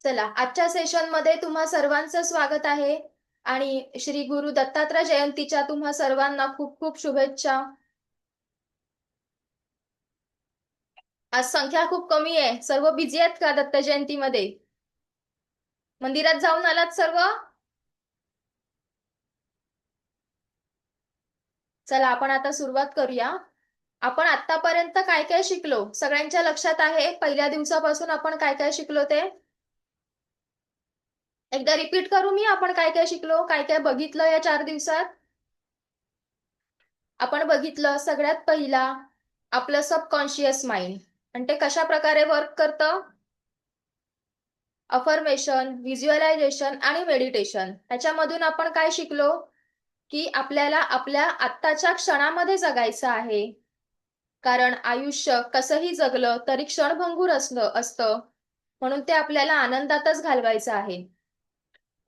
चला, आजच्या सेशनमध्ये तुम्हा सर्वांचं स्वागत आहे आणि श्री गुरु दत्तात्रय जयंतीच्या तुम्हा सर्वांना खूप खूप शुभेच्छा. आज संख्या खूप कमी आहे. सर्व बिझी आहेत का दत्त जयंतीमध्ये? मंदिरात जाऊन आलात सर्व? चला, आपण आता सुरुवात करूया. आपण आतापर्यंत काय काय शिकलो सगळ्यांच्या लक्षात आहे? पहिल्या दिवसापासून आपण काय काय शिकलो ते एकदा रिपीट करू मी. आपण काय काय शिकलो, काय काय बघितलं या 4 दिवसात? आपण बघितलं सगळ्यात पहिला आपलं सबकॉन्शियस माइंड, आणि ते कशा प्रकारे वर्क करतं. अफर्मेशन, व्हिज्युअलायझेशन आणि मेडिटेशन. त्याच्यामधून आपण काय शिकलो की आपल्याला आपल्या आत्ताच्या क्षणामध्ये जगायचं आहे. कारण आयुष्य कसंही जगलं तरी क्षणभंगूर असतं, म्हणून ते आपल्याला आनंदातच घालवायचं आहे.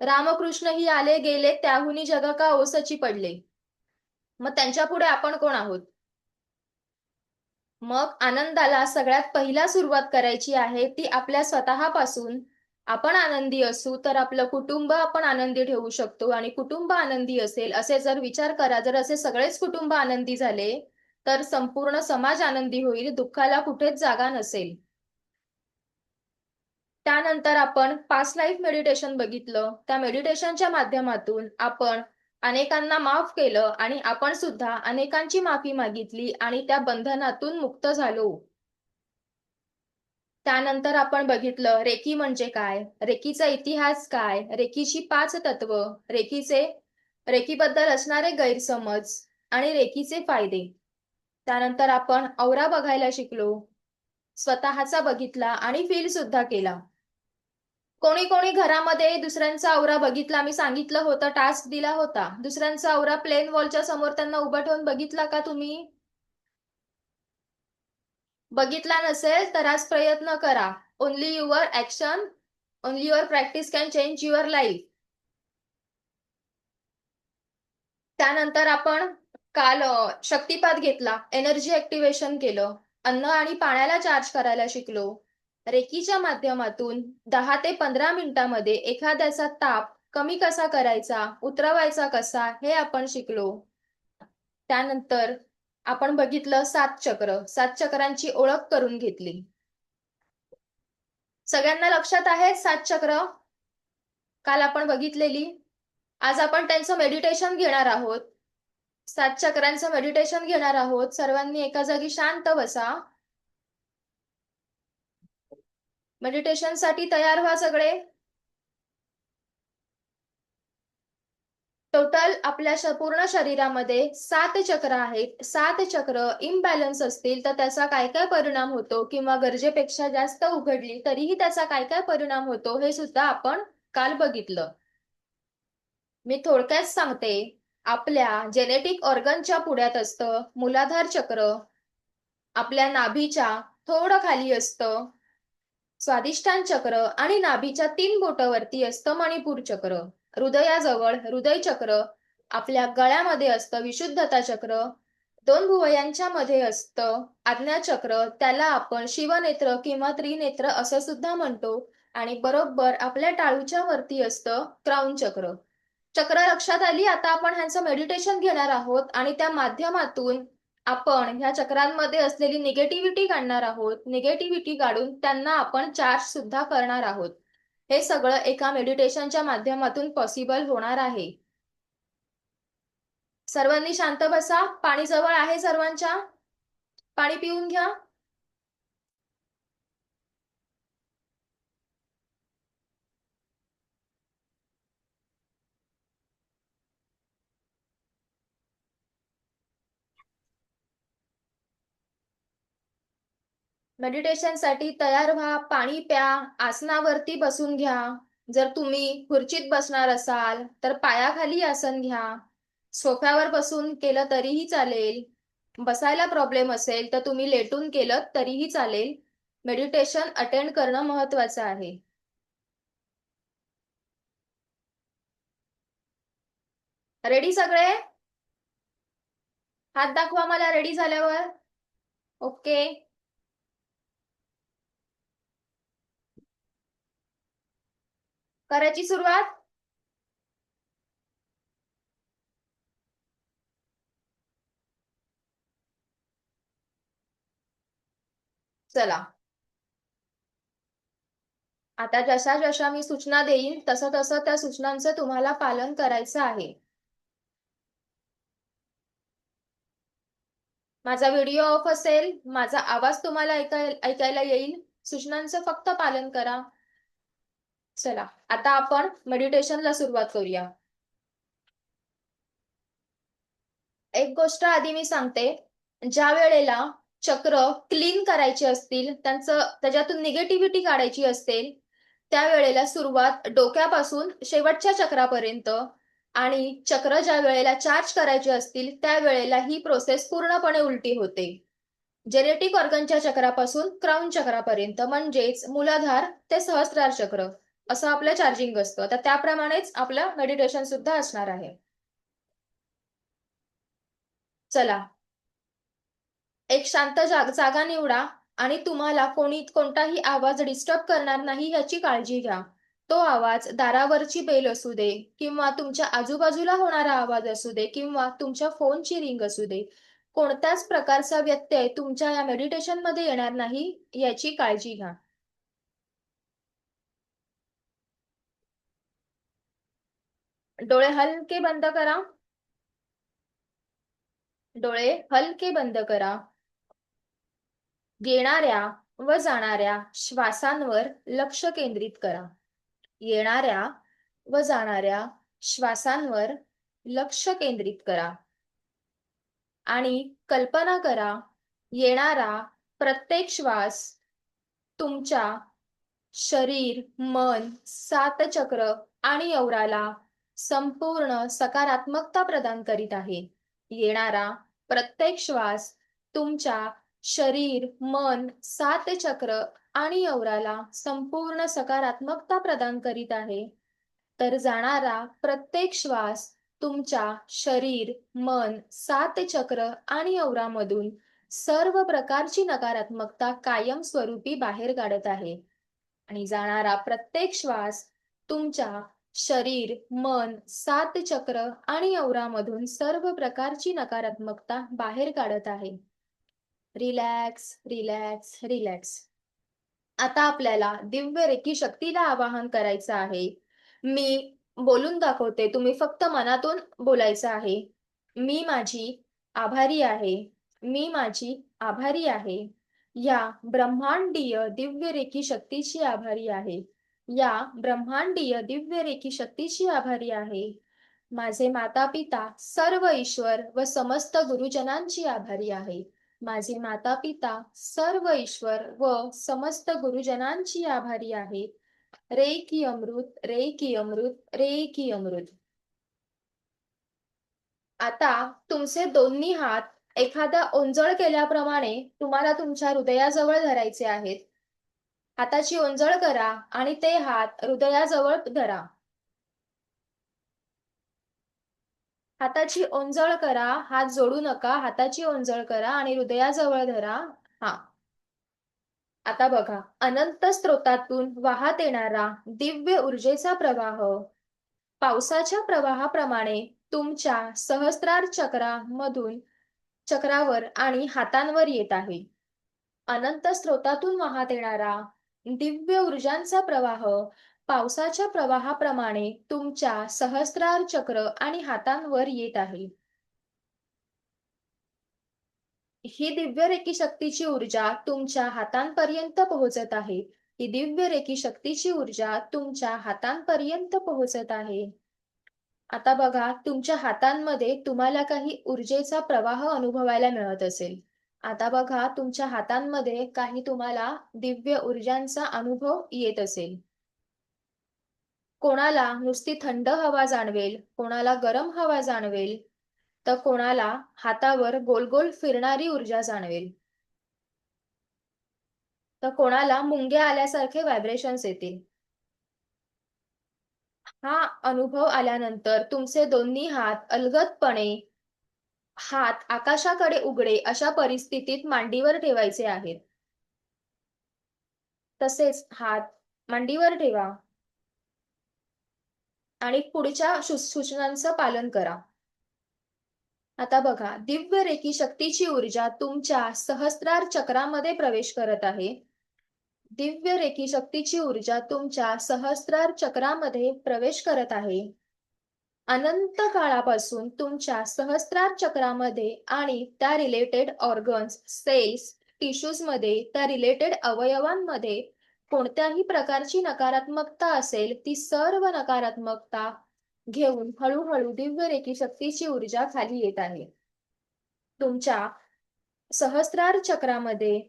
रामकृष्ण ही आले गेले, त्याहुनी जग का ओसची पडले. मग त्यांच्या पुढे आपण कोण आहोत? मग आनंदाला सगळ्यात पहिला सुरुवात करायची आहे ती आपल्या स्वतःपासून. आपण आनंदी असू तर आपलं कुटुंब आपण आनंदी ठेवू शकतो, आणि कुटुंब आनंदी असेल असे जर विचार करा, जर असे सगळेच कुटुंब आनंदी झाले तर संपूर्ण समाज आनंदी होईल, दुःखाला कुठेच जागा नसेल. त्यानंतर आपण पास्ट लाईफ मेडिटेशन बघितलं. त्या मेडिटेशनच्या माध्यमातून आपण अनेकांना माफ केलं आणि आपण सुद्धा अनेकांची माफी मागितली आणि त्या बंधनातून मुक्त झालो. त्यानंतर आपण बघितलं रेकी म्हणजे काय, रेकीचा इतिहास काय, रेकीची 5 तत्व, रेकीबद्दल असणारे गैरसमज आणि रेकीचे फायदे. त्यानंतर आपण औरा बघायला शिकलो, स्वतःचा बघितला आणि फील सुद्धा केला. कोणी कोणी घरामध्ये दुसऱ्यांचा औरा बघितला? मी सांगितलं होतं, टास्क दिला होता, दुसऱ्यांचा औरा प्लेन वॉलच्या समोर त्यांना उभं ठेवून बघितला का तुम्ही? बघितला नसेल तर आज प्रयत्न करा. Only your action, only your practice can change your life. त्यानंतर आपण काल शक्तिपात घेतला, एनर्जी ऍक्टिव्हेशन केलं, अन्न आणि पाण्याला चार्ज करायला शिकलो. रेकीच्या माध्यमातून 10 ते 15 मिनिटांमध्ये एखाद्याचा ताप कमी कसा करायचा, उतरवायचा कसा, हे आपण शिकलो. त्यानंतर आपण बघितलं 7 चक्र, 7 चक्रांची ओळख करून घेतली. सगळ्यांना लक्षात आहे 7 चक्र? काल आपण बघितलेली. आज आपण त्यांचं मेडिटेशन घेणार आहोत. 7 चक्रांचं मेडिटेशन घेणार आहोत. सर्वांनी एका जागी शांत बसा. मेडिटेशन साठी तयार व्हा सगळे. टोटल आपल्या पूर्ण शरीरामध्ये 7 चक्र आहेत. 7 चक्र इम्बॅलन्स असतील तर त्याचा काय काय परिणाम होतो, किंवा गरजेपेक्षा जास्त उघडली तरीही त्याचा काय काय परिणाम होतो, हे सुद्धा आपण काल बघितलं. मी थोडक्यात सांगते. आपल्या जेनेटिक ऑर्गनच्या पुढ्यात असतं मूलाधार चक्र, आपल्या नाभीच्या थोडं खाली असतं स्वादिष्टान चक्र, आणि नाभीच्या 3 बोटावरती असतं मणिपूर चक्र. हृदयाजवळ हृदय चक्र, आपल्या गळ्यामध्ये असतं विशुद्धता चक्र, 2 भुवयांच्या मध्ये असतं आज्ञा चक्र, त्याला आपण शिवनेत्र किंवा त्रिनेत्र असं सुद्धा म्हणतो, आणि बरोबर आपल्या टाळूच्या वरती असतं क्राऊन चक्र. चक्र लक्षात आली? आता आपण ह्यांचं मेडिटेशन घेणार आहोत आणि त्या माध्यमातून आपण ह्या चक्रांमध्ये असलेली निगेटिव्हिटी काढणार आहोत. निगेटिव्हिटी काढून त्यांना आपण चार्ज सुद्धा करणार आहोत. हे सगळं एका मेडिटेशनच्या माध्यमातून पॉसिबल होणार आहे. सर्वांनी शांत बसा. पाणी जवळ आहे सर्वांच्या? पाणी पिऊन घ्या. मेडिटेशन साठी तयार व्हा, पाणी प्या, आसनावरती बसून घ्या. जर तुम्ही खुर्चीत बसणार असाल तर पायाखाली आसन घ्या. सोफ्यावर बसून केलं तरीही चालेल. बसायला प्रॉब्लेम असेल तर तुम्ही लेटून केलं तरीही चालेल. मेडिटेशन अटेंड करणं महत्वाचं आहे. रेडी सगळे? हात दाखवा मला रेडी झाल्यावर. ओके. करायची सुरुवात. चला, आता जशा जशा मी सूचना देईन तसं तसं त्या सूचनांचं तुम्हाला पालन करायचं आहे. माझा व्हिडिओ ऑफ असेल, माझा आवाज तुम्हाला ऐकायला येईल. सूचनांचं फक्त पालन करा. चला, आता आपण मेडिटेशनला सुरुवात करूया. एक गोष्ट आधी मी सांगते, ज्या वेळेला चक्र क्लीन करायचे असतील, त्याच्यातून निगेटिव्हिटी काढायची असेल, त्यावेळेला सुरुवात डोक्यापासून शेवटच्या चक्रापर्यंत आणि चक्र ज्या वेळेला चार्ज करायचे असतील, त्यावेळेला ही प्रोसेस पूर्णपणे उलटी होते. जेनेटिक ऑर्गनच्या चक्रापासून क्राउन चक्रापर्यंत म्हणजेच मूलाधार ते सहस्त्रार चक्र असं आपलं चार्जिंग असतं. तर त्याप्रमाणेच आपलं मेडिटेशन सुद्धा असणार आहे. चला, एक शांत जागा निवडा आणि तुम्हाला कोणताही आवाज डिस्टर्ब करणार नाही याची काळजी घ्या. तो आवाज दारावरची बेल असू दे किंवा तुमच्या आजूबाजूला होणारा आवाज असू दे किंवा तुमच्या फोनची रिंग असू दे. कोणत्याच प्रकारचा व्यत्यय तुमच्या या मेडिटेशन मध्ये येणार नाही याची काळजी घ्या. डोळे हलके बंद करा. डोळे हलके बंद करा. येणाऱ्या व जाणाऱ्या श्वासांवर लक्ष केंद्रित करा. येणाऱ्या व जाणाऱ्या श्वासांवर लक्ष केंद्रित करा आणि कल्पना करा, येणारा प्रत्येक श्वास तुमच्या शरीर, मन, सात चक्र आणि औराला संपूर्ण सकारात्मकता प्रदान करीत आहे. येणारा प्रत्येक श्वास तुमच्या शरीर, मन, सात चक्र आणि औराला संपूर्ण सकारात्मकता प्रदान करीत आहे. तर जाणारा प्रत्येक श्वास तुमच्या शरीर, मन, सात चक्र आणि औरामधून सर्व प्रकारची नकारात्मकता कायमस्वरूपी बाहेर काढत आहे. आणि जाणारा प्रत्येक श्वास तुमच्या शरीर, मन, सात चक्र आणि औरामधून सर्व प्रकारची नकारात्मकता बाहेर काढत आहे. Relax, relax, relax. आता आपल्याला दिव्य रेखी शक्तीला आवाहन करायचं आहे. मी बोलून दाखवते, तुम्ही फक्त मनातून बोलायचं आहे. मी माझी आभारी आहे. मी माझी आभारी आहे. या ब्रह्मांडीय दिव्य रेखी शक्तीची आभारी आहे. या ब्रह्मांडीय दिव्य रेखी शक्तीची आभारी आहे. माझे माता पिता, सर्व ईश्वर व समस्त गुरुजनांची आभारी आहे. माझे माता पिता, सर्व ईश्वर व समस्त गुरुजनांची आभारी आहे. रे की अमृत, रे की अमृत, रे की अमृत. आता तुमचे दोन्ही हात एखादा ओंजळ केल्याप्रमाणे तुम्हाला तुमच्या हृदयाजवळ धरायचे आहेत. हाताची ओंजळ करा आणि ते हात हृदयाजवळ धरा. हाताची ओंजळ करा, हात जोडू नका. हाताची ओंजळ करा आणि हृदयाजवळ धरा. हा, आता बघा, अनंत स्रोतातून वाहत येणारा दिव्य ऊर्जेचा प्रवाह पावसाच्या प्रवाहाप्रमाणे तुमच्या सहस्त्रार चक्रावर आणि हातांवर येत आहे. अनंत स्रोतातून वाहत येणारा दिव्य ऊर्जांचा प्रवाह पावसाच्या प्रवाहाप्रमाणे तुमच्या सहस्त्रार चक्र आणि हातांवर येत आहे. ही दिव्य रेखी शक्तीची ऊर्जा तुमच्या हातांपर्यंत पोहोचत आहे. ही दिव्य रेखी शक्तीची ऊर्जा तुमच्या हातांपर्यंत पोहोचत आहे. आता बघा, तुमच्या हातांमध्ये तुम्हाला काही ऊर्जेचा प्रवाह अनुभवायला मिळत असेल. आता बघा, तुमच्या हातांमध्ये काही तुम्हाला दिव्य ऊर्जांचा अनुभव येत असेल. कोणाला नुसती थंड हवा जाणवेल, कोणाला गरम हवा जाणवेल, तर कोणाला हातावर गोल गोल फिरणारी ऊर्जा जाणवेल, तर कोणाला मुंग्या आल्यासारखे व्हायब्रेशन्स येतील. हा अनुभव आल्यानंतर तुमचे दोन्ही हात अलगदपणे हात आकाशाकडे उघडे अशा परिस्थितीत मांडीवर ठेवायचे आहेत. तसेच हात मांडीवर ठेवा. आणि पुढच्या सूचनांचं पालन करा. आता बघा, दिव्य रेखी शक्तीची ऊर्जा तुमच्या सहस्त्रार चक्रामध्ये प्रवेश करत आहे. दिव्य रेखी शक्तीची ऊर्जा तुमच्या सहस्त्रार चक्रामध्ये प्रवेश करत आहे. अनंत काळापासून तुमच्या सहस्त्रार चक्रामध्ये आणि त्या रिलेटेड ऑर्गन्स, सेल्स, टिश्यूजमध्ये, त्या रिलेटेड अवयवांमध्ये कोणत्याही प्रकारची नकारात्मकता असेल, ती सर्व नकारात्मकता घेऊन हळूहळू दिव्य रेखी शक्तीची ऊर्जा खाली येत आहे. तुमच्या सहस्त्रार चक्रामध्ये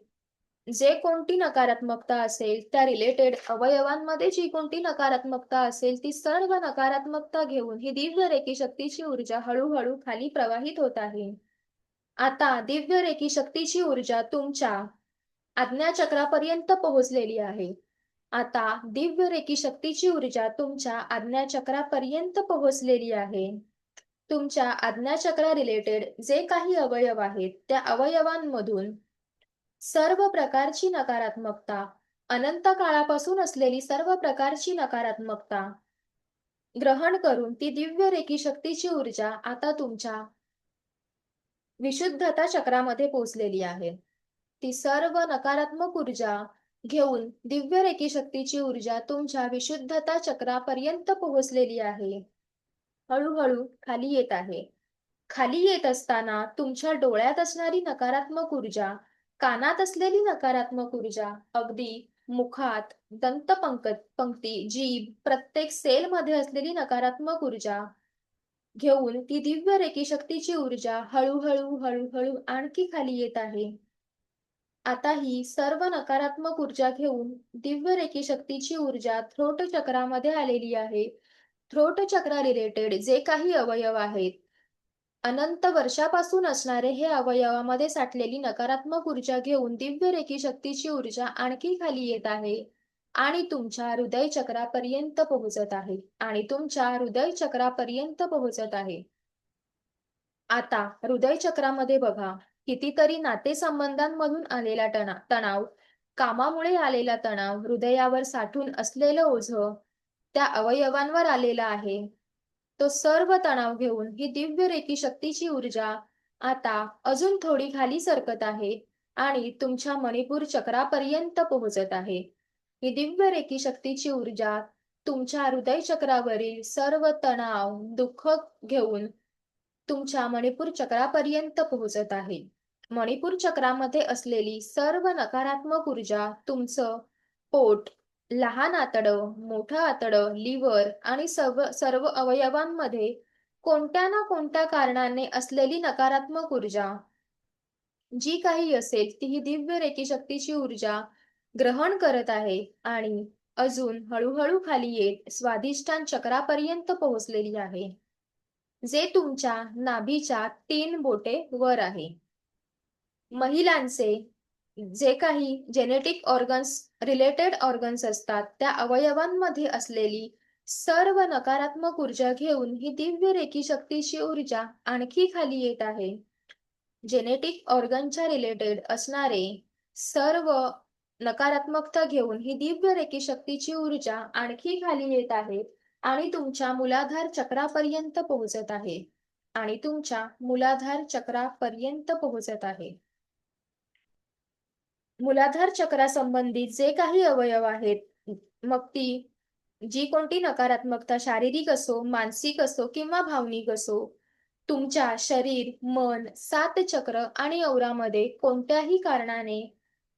जे कोणती नकारात्मकता असेल, त्या रिलेटेड अवयवांमध्ये जी कोणती नकारात्मकता असेल, ती सर्व नकारात्मकता घेऊन ही दिव्य रेखी शक्तीची ऊर्जा हळूहळू खाली प्रवाहित होत आहे. आता दिव्य रेखी शक्तीची ऊर्जा तुमच्या आज्ञाचक्रापर्यंत पोहोचलेली आहे. आता दिव्य रेखी शक्तीची ऊर्जा तुमच्या आज्ञाचक्रापर्यंत पोहोचलेली आहे. तुमच्या आज्ञाचक्रा रिलेटेड जे काही अवयव आहेत, त्या अवयवांमधून सर्व प्रकारची नकारात्मकता, अनंत काळापासून असलेली सर्व प्रकारची नकारात्मकता ग्रहण करून ती दिव्य रेखी शक्तीची ऊर्जा आता तुमच्या विशुद्धता चक्रामध्ये पोहोचलेली आहे. ती सर्व नकारात्मक ऊर्जा घेऊन दिव्य रेखी शक्तीची ऊर्जा तुमच्या विशुद्धता चक्रापर्यंत पोहोचलेली आहे. हळूहळू खाली येत आहे. खाली येत असताना तुमच्या डोळ्यात असणारी नकारात्मक ऊर्जा, कानात असलेली नकारात्मक ऊर्जा, अगदी मुखात, पंक्ती, जीभ, प्रत्येक सेलमध्ये असलेली नकारात्मक ऊर्जा घेऊन ती दिव्य रेखी शक्तीची ऊर्जा हळूहळू हळूहळू आणखी खाली येत आहे. आता ही सर्व नकारात्मक ऊर्जा घेऊन दिव्य रेखी शक्तीची ऊर्जा थ्रोट चक्रामध्ये आलेली आहे. थ्रोट चक्रा रिलेटेड जे काही अवयव आहेत, अनंत वर्षापासून असणारे हे अवयवामध्ये साठलेली नकारात्मक ऊर्जा घेऊन दिव्य रेखी शक्तीची ऊर्जा आणखी खाली येत आहे आणि तुमच्या हृदय चक्रापर्यंत पोहोचत आहे आणि तुमच्या हृदय चक्रापर्यंत पोहोचत आहे. आता हृदय चक्रामध्ये बघा, कितीतरी नातेसंबंधांमधून आलेला तणाव, कामामुळे आलेला तणाव, हृदयावर साठून असलेलं ओझं त्या अवयवांवर आलेला आहे. तो सर्व तणाव घेऊन ही दिव्य रेखी शक्तीची ऊर्जा आता अजून थोडी खाली सरकत आहे आणि तुमच्या मणिपूर चक्रापर्यंत पोहोचत आहे. ही दिव्य रेखी शक्तीची ऊर्जा तुमच्या हृदय चक्रावरील सर्व तणाव, दुःख घेऊन तुमच्या मणिपूर चक्रापर्यंत पोहोचत आहे. मणिपूर चक्रामध्ये असलेली सर्व नकारात्मक ऊर्जा तुमचं पोट, लहान आतडं, मोठं आतडं, लिव्हर आणि सर्व सर्व अवयवांमध्ये कोणत्या ना कोणत्या कारणाने असलेली नकारात्मक ऊर्जा जी काही असेल, ती ही दिव्य रेखी शक्तीची ऊर्जा ग्रहण करत आहे आणि अजून हळूहळू खाली येत स्वाधिष्ठान चक्रापर्यंत पोहोचलेली आहे, जे तुमच्या नाभीच्या 3 बोटे वर आहे. महिलांचे जे काही जेनेटिक ऑर्गन्स, रिलेटेड ऑर्गन्स असतात, त्या अवयवांमध्ये असलेली सर्व नकारात्मक ऊर्जा घेऊन ही दिव्य रेखी शक्तीची ऊर्जा आणखी खाली येत आहे. जेनेटिक ऑर्गनच्या रिलेटेड असणारे सर्व नकारात्मकता घेऊन ही दिव्य रेखी शक्तीची ऊर्जा आणखी खाली येत आहे आणि तुमच्या मूलाधार चक्रापर्यंत पोहोचत आहे आणि तुमच्या मूलाधार चक्रापर्यंत पोहोचत आहे. मूलाधार चक्रासंबंधित जे काही अवयव आहेत, मग ती जी कोणती नकारात्मकता शारीरिक असो, मानसिक असो किंवा भावनिक असो, तुमच्या शरीर, मन, 7 चक्र आणि औरामध्ये कोणत्याही कारणाने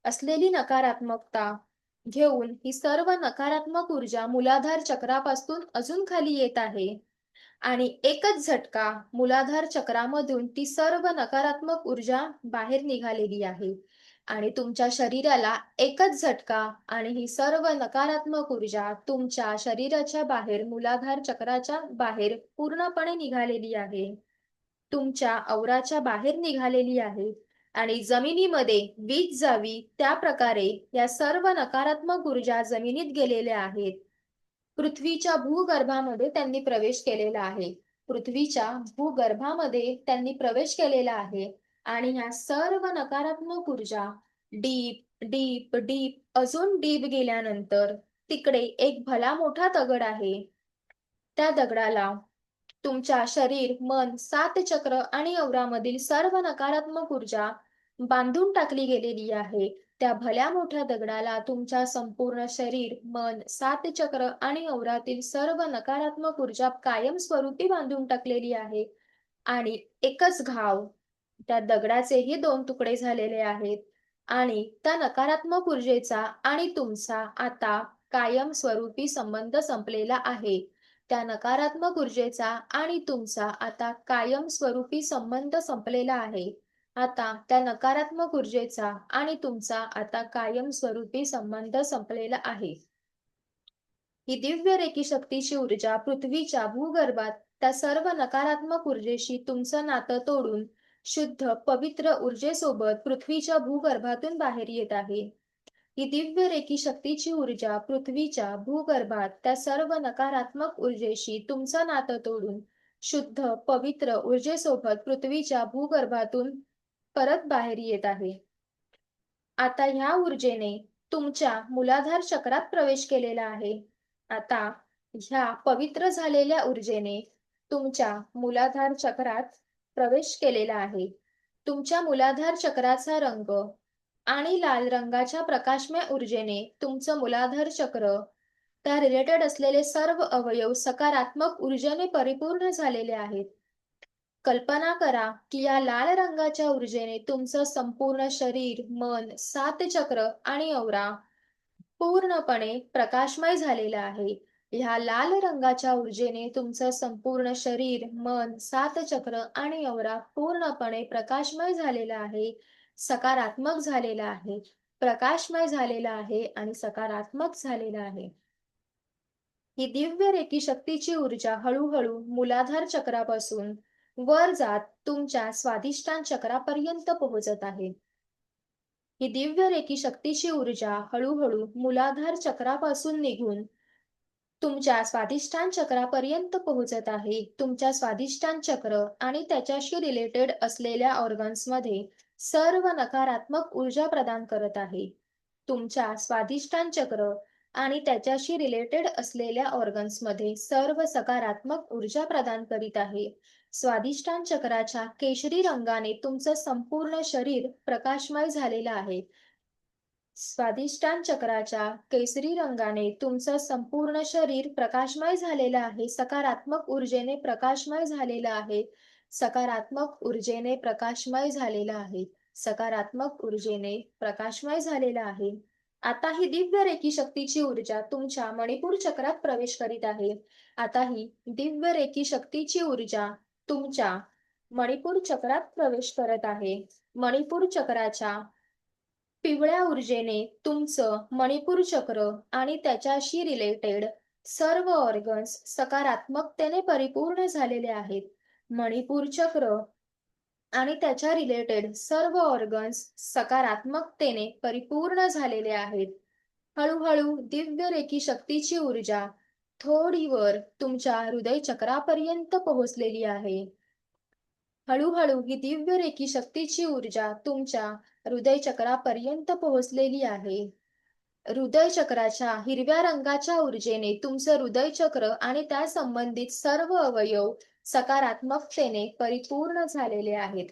असलेली नकारात्मकता घेऊन ही सर्व नकारात्मक ऊर्जा मूलाधार चक्रापासून अजून खाली येत आहे आणि एकच झटका मूलाधार चक्रामधून ती सर्व नकारात्मक ऊर्जा बाहेर निघालेली आहे आणि तुमच्या शरीराला एकच झटका आणि ही सर्व नकारात्मक ऊर्जा तुमच्या शरीराच्या बाहेर, मूलाधार चक्राच्या बाहेर पूर्णपणे निघालेली आहे. तुमच्या औराच्या बाहेर निघालेली आहे आणि जमिनीमध्ये वीज जावी त्या प्रकारे या सर्व नकारात्मक ऊर्जा जमिनीत गेलेल्या आहेत. पृथ्वीच्या भूगर्भामध्ये त्यांनी प्रवेश केलेला आहे. पृथ्वीच्या भूगर्भामध्ये त्यांनी प्रवेश केलेला आहे आणि ह्या सर्व नकारात्मक ऊर्जा डीप डीप डीप अजून डीप गेल्यानंतर तिकडे एक भला मोठा दगड आहे. त्या दगडाला तुमच्या शरीर, मन, सात चक्र आणि अवरामधील सर्व नकारात्मक ऊर्जा बांधून टाकली गेलेली आहे. त्या भल्या मोठ्या दगडाला तुमच्या संपूर्ण शरीर, मन, सात चक्र आणि अवरातील सर्व नकारात्मक ऊर्जा कायमस्वरूपी बांधून टाकलेली आहे. आणि एकच घाव, त्या दगडाचेही 2 तुकडे झालेले आहेत आणि त्या नकारात्मक ऊर्जेचा आणि तुमचा आता कायमस्वरूपी संबंध संपलेला आहे. त्या नकारात्मक ऊर्जेचा आणि तुमचा आता कायमस्वरूपी संबंध संपलेला आहे. आता त्या नकारात्मक ऊर्जेचा आणि तुमचा आता कायमस्वरूपी संबंध संपलेला आहे. ही दिव्य रेकी शक्तीची ऊर्जा पृथ्वीच्या भूगर्भात त्या सर्व नकारात्मक ऊर्जेशी तुमचं नातं तोडून शुद्ध, पवित्र ऊर्जेसोबत पृथ्वीच्या भूगर्भातून बाहेर येत आहे. ही दिव्य रेकी शक्तीची ऊर्जा पृथ्वीच्या भूगर्भात त्या सर्व नकारात्मक ऊर्जेशी तुमचं नातं तोडून शुद्ध, पवित्र ऊर्जेसोबत पृथ्वीच्या भूगर्भातून परत बाहेर येत आहे. आता ह्या ऊर्जेने तुमच्या मूलाधार चक्रात प्रवेश केलेला आहे. आता ह्या पवित्र झालेल्या ऊर्जेने तुमच्या मूलाधार चक्रात प्रवेश केलेला आहे. तुमच्या मूलाधार चक्राचा रंग आणि लाल रंगाच्या प्रकाशमय ऊर्जेने तुमचं मूलाधार चक्र, त्या रिलेटेड असलेले सर्व अवयव सकारात्मक ऊर्जेने परिपूर्ण झालेले आहेत. कल्पना करा की या लाल रंगाच्या ऊर्जेने तुमचं संपूर्ण शरीर, मन, सात चक्र आणि अवरा पूर्णपणे प्रकाशमय झालेलं आहे. ह्या लाल रंगाच्या ऊर्जेने तुमचं संपूर्ण शरीर, मन, सात चक्र आणि अवरा पूर्णपणे प्रकाशमय झालेलं आहे, सकारात्मक झालेलं आहे, प्रकाशमय झालेलं आहे आणि सकारात्मक झालेलं आहे. ही दिव्य रेकी शक्तीची ऊर्जा हळूहळू मूलाधार चक्रापासून वर जात तुमच्या स्वाधिष्ठान चक्रापर्यंत पोहोचत आहे. ही दिव्य रेकी शक्तीची ऊर्जा हळूहळू मूलाधार चक्रापासून निघून तुमच्या स्वाधिष्ठान चक्रापर्यंत पोहोचत आहे. तुमच्या स्वाधिष्ठान चक्र आणि त्याच्याशी रिलेटेड असलेल्या ऑर्गन्समध्ये सर्व नकारात्मक ऊर्जा प्रदान करत आहे. तुमच्या स्वाधिष्ठान चक्र आणि त्याच्याशी रिलेटेड असलेल्या ऑर्गन्समध्ये सर्व सकारात्मक ऊर्जा प्रदान करीत आहे. स्वाधिष्ठान चक्राच्या केशरी रंगाने तुमचं संपूर्ण शरीर प्रकाशमय झालेलं आहे. स्वाधिष्ठान चक्राच्या केसरी रंगाने तुमचं संपूर्ण शरीर प्रकाशमय झालेलं आहे. सकारात्मक ऊर्जेने प्रकाशमय झालेलं आहे. सकारात्मक ऊर्जेने प्रकाशमय झालेलं आहे. सकारात्मक ऊर्जेने प्रकाशमय झालेलं आहे. आता ही दिव्य रेकी शक्तीची ऊर्जा तुमच्या मणिपूर चक्रात प्रवेश करीत आहे. आता ही दिव्य रेकी शक्तीची ऊर्जा तुमच्या मणिपूर चक्रात प्रवेश करत आहे. मणिपूर चक्राच्या पिवळ्या ऊर्जेने तुमचं मणिपूर चक्र आणि त्याच्याशी रिलेटेड सर्व ऑर्गन्स सकारात्मकतेने परिपूर्ण झालेले आहेत. मणिपूर चक्र आणि त्याच्या रिलेटेड सर्व ऑर्गन्स सकारात्मकतेने परिपूर्ण झालेले आहेत. हळूहळू दिव्य रेकी शक्तीची ऊर्जा थोडी वर तुमच्या हृदय चक्रापर्यंत पोहोचलेली आहे. हळूहळू ही दिव्य रेकी शक्तीची ऊर्जा तुमच्या हृदय चक्रापर्यंत पोहोचलेली आहे. हृदय चक्राच्या हिरव्या रंगाच्या ऊर्जेने तुमचं हृदय चक्र आणि त्या संबंधित सर्व अवयव सकारात्मकतेने परिपूर्ण झालेले आहेत.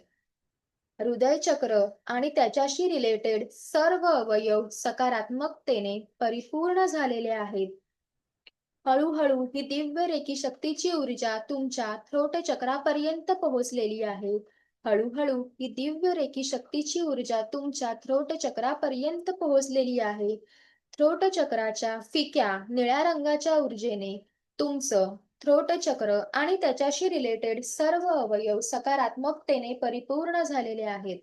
हृदय चक्र आणि त्याच्याशी रिलेटेड सर्व अवयव सकारात्मकतेने परिपूर्ण झालेले आहेत. हळूहळू ही दिव्य रेकी शक्तीची ऊर्जा तुमच्या थ्रोट चक्रापर्यंत पोहोचलेली आहे. हळूहळू ही दिव्य रेकी शक्तीची ऊर्जा तुमच्या थ्रोट चक्रापर्यंत पोहोचलेली आहे. थ्रोट चक्राच्या फिक्या निळ्या रंगाच्या ऊर्जेने तुमचं थ्रोट चक्र आणि त्याच्याशी रिलेटेड सर्व अवयव सकारात्मकतेने परिपूर्ण झालेले आहेत.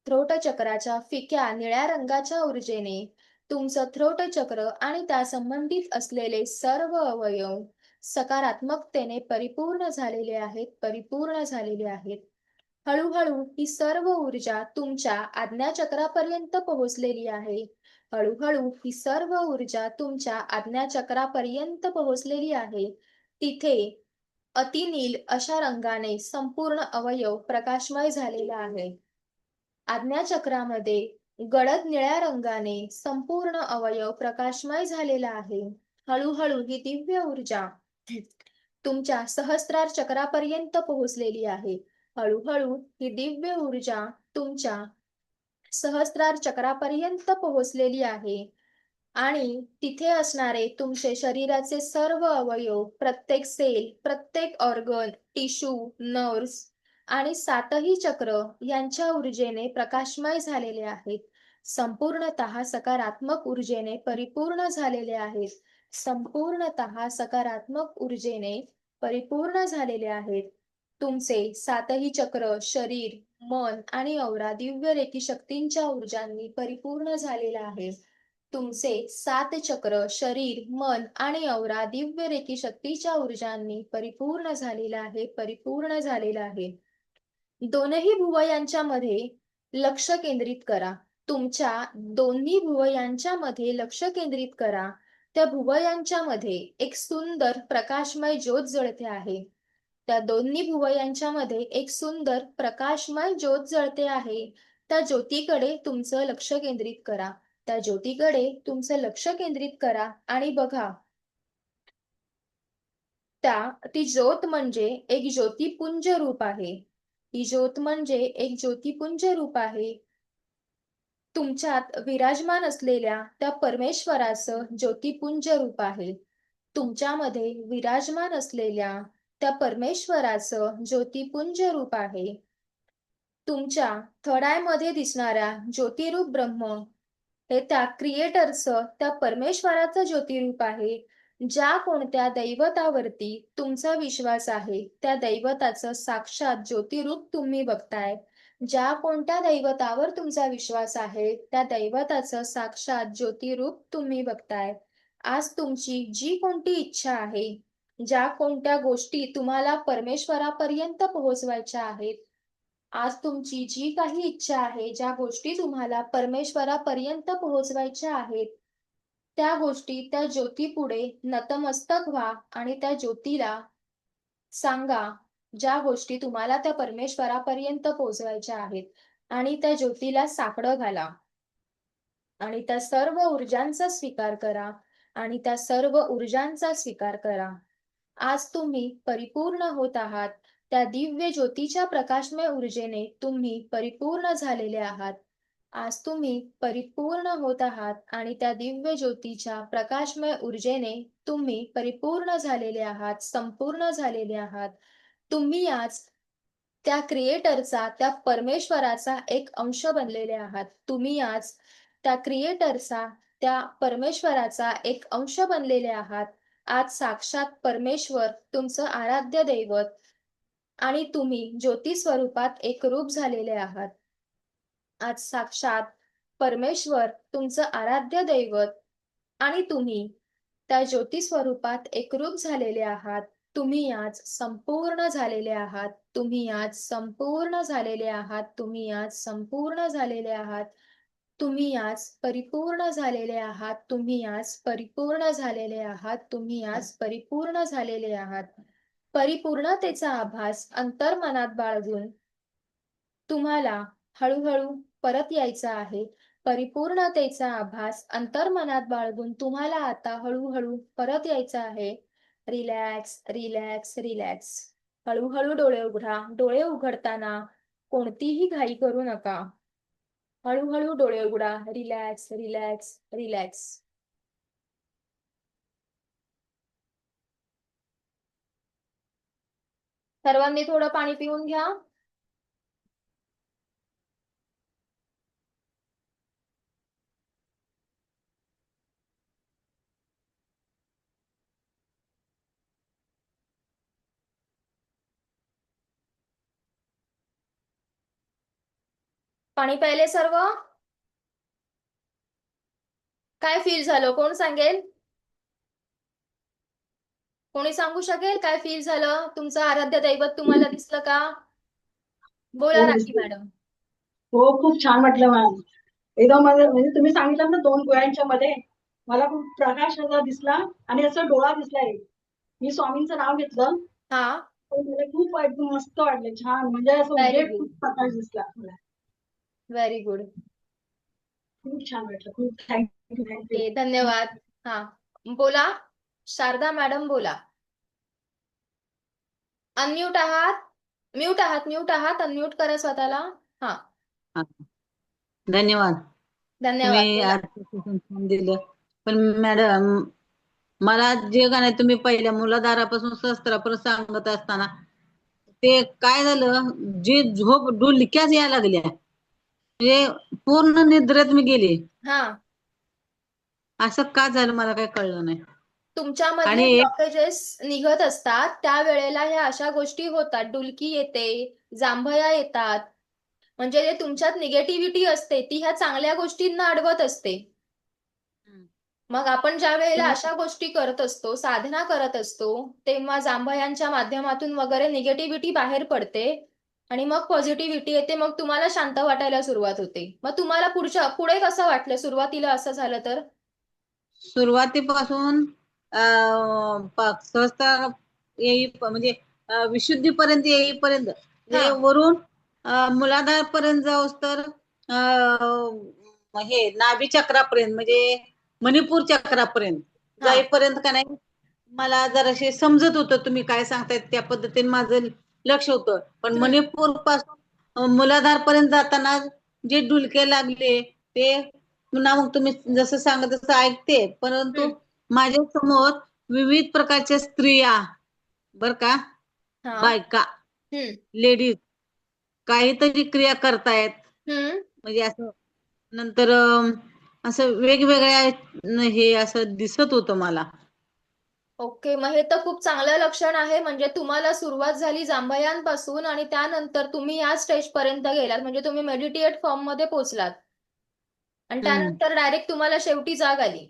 थ्रोट चक्राच्या फिक्या निळ्या रंगाच्या ऊर्जेने तुमचं थ्रोट चक्र आणि त्या संबंधित असलेले सर्व अवयव सकारात्मकतेने परिपूर्ण झालेले आहेत, परिपूर्ण झालेले आहेत. हळूहळू ही सर्व ऊर्जा तुमच्या आज्ञाचक्रापर्यंत पोहोचलेली आहे. हळूहळू ही सर्व ऊर्जा तुमच्या आज्ञाचक्रापर्यंत पोहोचलेली आहे. तिथे अतिनील अशा रंगाने संपूर्ण अवयव प्रकाशमय झालेला आहे. आज्ञाचक्रामध्ये गडद निळ्या रंगाने संपूर्ण अवयव प्रकाशमय झालेला आहे. हळूहळू ही दिव्य ऊर्जा तुमच्या सहस्रार चक्रापर्यंत पोहोचलेली आहे. हळूहळू ही दिव्य ऊर्जा तुमच्या सहस्रार चक्रापर्यंत पोहोचलेली आहे आणि तिथे असणारे तुमचे शरीराचे सर्व अवयव, प्रत्येक सेल, प्रत्येक ऑर्गन, टिश्यू, नर्व्स आणि सातही चक्र यांच्या ऊर्जेने प्रकाशमय झालेले आहेत. संपूर्णतः सकारात्मक ऊर्जेने परिपूर्ण झालेले आहेत. संपूर्णतः सकारात्मक ऊर्जेने परिपूर्ण झालेले आहेत. तुमचे सातही चक्र, शरीर, मन आणि औरा दिव्य रेखी शक्तींच्या ऊर्जांनी परिपूर्ण झालेला आहे. तुमचे सात चक्र, शरीर, मन आणि औरा दिव्य रेखी शक्तीच्या ऊर्जांनी परिपूर्ण झालेला आहे, परिपूर्ण झालेला आहे. दोनही भुवयांच्या मध्ये लक्ष केंद्रित करा. तुमच्या दोन्ही भुवयांच्या मध्ये लक्ष केंद्रित करा. त्या भुवयांच्या मध्ये एक सुंदर प्रकाशमय ज्योत जळते आहे. त्या दोन्ही भुवयांच्या मध्ये एक सुंदर प्रकाशमय ज्योत जळते आहे. त्या ज्योतीकडे तुमचं लक्ष केंद्रित करा. त्या ज्योतीकडे तुमचं लक्ष केंद्रित करा आणि बघा, ती ज्योत म्हणजे एक ज्योतिपुंज रूप आहे. ही ज्योत म्हणजे एक ज्योतिपुंज रूप आहे. तुमच्यात विराजमान असलेल्या त्या परमेश्वराचं ज्योतिपुंज रूप आहे. तुमच्यामध्ये विराजमान असलेल्या त्या परमेश्वराचं ज्योतिपुंज रूप आहे. तुमच्या थडायमध्ये दिसणाऱ्या ज्योतिरूप ब्रह्म हे त्या क्रिएटरचं, त्या परमेश्वराचं ज्योतिरूप आहे. ज्या कोणत्या दैवतावरती तुमचा विश्वास आहे, त्या दैवताचं साक्षात ज्योतिरूप तुम्ही बघताय. ज्या कोणत्या दैवतावर तुमचा विश्वास आहे, त्या दैवताचं साक्षात ज्योतिरूप तुम्ही बघताय. आज तुमची जी कोणती इच्छा आहे, ज्या कोणत्या गोष्टी तुम्हाला परमेश्वरापर्यंत पोहोचवायच्या आहेत, आज तुमची जी काही इच्छा आहे, ज्या गोष्टी तुम्हाला परमेश्वरापर्यंत पोहोचवायच्या आहेत, त्या गोष्टी त्या ज्योतीपुढे नतमस्तक व्हा आणि त्या ज्योतीला सांगा, ज्या गोष्टी तुम्हाला त्या परमेश्वरापर्यंत पोहोचवायच्या आहेत आणि त्या ज्योतीला साकडं घाला आणि त्या सर्व ऊर्जांचा स्वीकार करा आणि त्या सर्व ऊर्जांचा स्वीकार करा. आज तुम्ही परिपूर्ण होत आहात. त्या दिव्य ज्योतीच्या प्रकाशमय ऊर्जेने तुम्ही परिपूर्ण झालेले आहात. आज तुम्ही परिपूर्ण होत आहात आणि त्या दिव्य ज्योतीच्या प्रकाशमय ऊर्जेने तुम्ही परिपूर्ण झालेले आहात, संपूर्ण झालेले आहात. तुम्ही आज त्या क्रिएटरचा, त्या परमेश्वराचा एक अंश बनलेले आहात. तुम्ही आज त्या क्रिएटरचा, त्या परमेश्वराचा एक अंश बनलेले आहात. आज साक्षात परमेश्वर तुमचं आराध्य दैवत आणि तुम्ही ज्योती स्वरूपात एकरूप झालेले आहात. आज साक्षात परमेश्वर तुमचं आराध्य दैवत आणि तुम्ही त्या ज्योती स्वरूपात एकरूप झालेले आहात. तुम्ही आज संपूर्ण झालेले आहात. तुम्ही आज संपूर्ण झालेले आहात. तुम्ही आज संपूर्ण झालेले आहात. तुम्ही आज परिपूर्ण झालेले आहात. तुम्ही आज परिपूर्ण झालेले आहात. तुम्ही आज परिपूर्ण झालेले आहात. परिपूर्णतेचा आभास अंतर्मनात बाळगून तुम्हाला हळूहळू परत यायचा आहे. परिपूर्णतेचा आभास अंतर्मनात बाळगून तुम्हाला आता हळूहळू परत यायचा आहे. Relax, relax, relax. हळूहळू डोळे उघडा. डोळे उघडताना कोणतीही घाई करू नका. हळूहळू डोळे उघडा. Relax, relax, relax. सर्वांनी थोडं पाणी पिऊन घ्या. पाणी प्यायले सर्व? काय फील झालं कोण सांगेल? कोणी सांगू शकेल काय फील झालं? तुमचं आराध्य दैवत तुम्हाला दिसलं का? बोला हो राखी दिसते. मॅडम. हो खूप छान वाटलं मॅम. एकदम म्हणजे तुम्ही सांगितलं ना 2 डोळ्यांच्या मध्ये मला खूप प्रकाश असा दिसला आणि असं डोळा दिसला एक. मी स्वामींचं नाव घेतलं. हा. तर मला खूप एकदम मस्त वाटलं. छान म्हणजे असं व्हेरी उजेड गुड. खूप प्रकाश दिसला मला. Very good. खूप छान वाटलं. खूप थँक्यू, थँक्यू. ओके, धन्यवाद. हा, बोला. शारदा मॅडम बोला. अनम्यूट आहात? म्यूट आहात, अनम्यूट करा स्वतःला. हा. हा, धन्यवाद. धन्यवाद, तुम्ही बोला. आजचं session छान दिलं. पण मॅडम, मला जे का नाही तुम्ही पहिल्या मुलाधारापासून शस्त्रापर्यंत सांगत असताना ते काय झालं, जी झोप डुलक्याच यायला लागल्या, म्हणजे पूर्ण निद्रेत मी गेले. हा. असं का झालं मला काही कळलं नाही. तुमच्यामधले आणि एक ब्लॉकेजेस निघत असतात त्यावेळेला ह्या अशा गोष्टी होतात. डुलकी येते, जांभया येतात. म्हणजे जे तुमच्यात निगेटिव्हिटी असते ती ह्या चांगल्या गोष्टींना अडवत असते. मग आपण ज्या वेळेला अशा गोष्टी करत असतो, साधना करत असतो, तेव्हा जांभयांच्या माध्यमातून वगैरे निगेटिव्हिटी बाहेर पडते आणि मग पॉझिटिव्हिटी येते. मग तुम्हाला शांत वाटायला सुरुवात होते. मग तुम्हाला पुढे कसं वाटलं सुरुवातीला असं झालं तर? सुरुवातीपासून सहस्त्र म्हणजे विशुद्धीपर्यंत येईपर्यंत, हा. म्हणजे वरून मुलाधार पर्यंत जाऊस तर हे नाभी चक्रापर्यंत, म्हणजे मणिपूर चक्रापर्यंत हा. जाईपर्यंत का नाही, मला जराशे समजत होतं तुम्ही काय सांगतायत त्या पद्धतीने माझं लक्ष होतं. पण हम्म. मणिपूर पासून मुलाधार पर्यंत जाताना जे डुलके लागले ते पुन्हा मग तुम्ही जसं सांगत तसं ऐकते, परंतु हम्म. माझ्या समोर विविध प्रकारच्या स्त्रिया, बर का, हा. बायका, हम्म. लेडीज काहीतरी क्रिया करतायत, हम्म. म्हणजे असं नंतर असं वेगवेगळ्या हे असं दिसत होतं मला. ओके, मग हे तर खूप चांगलं लक्षण आहे. म्हणजे तुम्हाला सुरुवात झाली जांभयांपासून आणि त्यानंतर तुम्ही या स्टेज पर्यंत गेलात, म्हणजे तुम्ही मेडिटेट फॉर्म मध्ये पोहोचलात आणि हम्म. त्यानंतर डायरेक्ट तुम्हाला शेवटी जाग आली.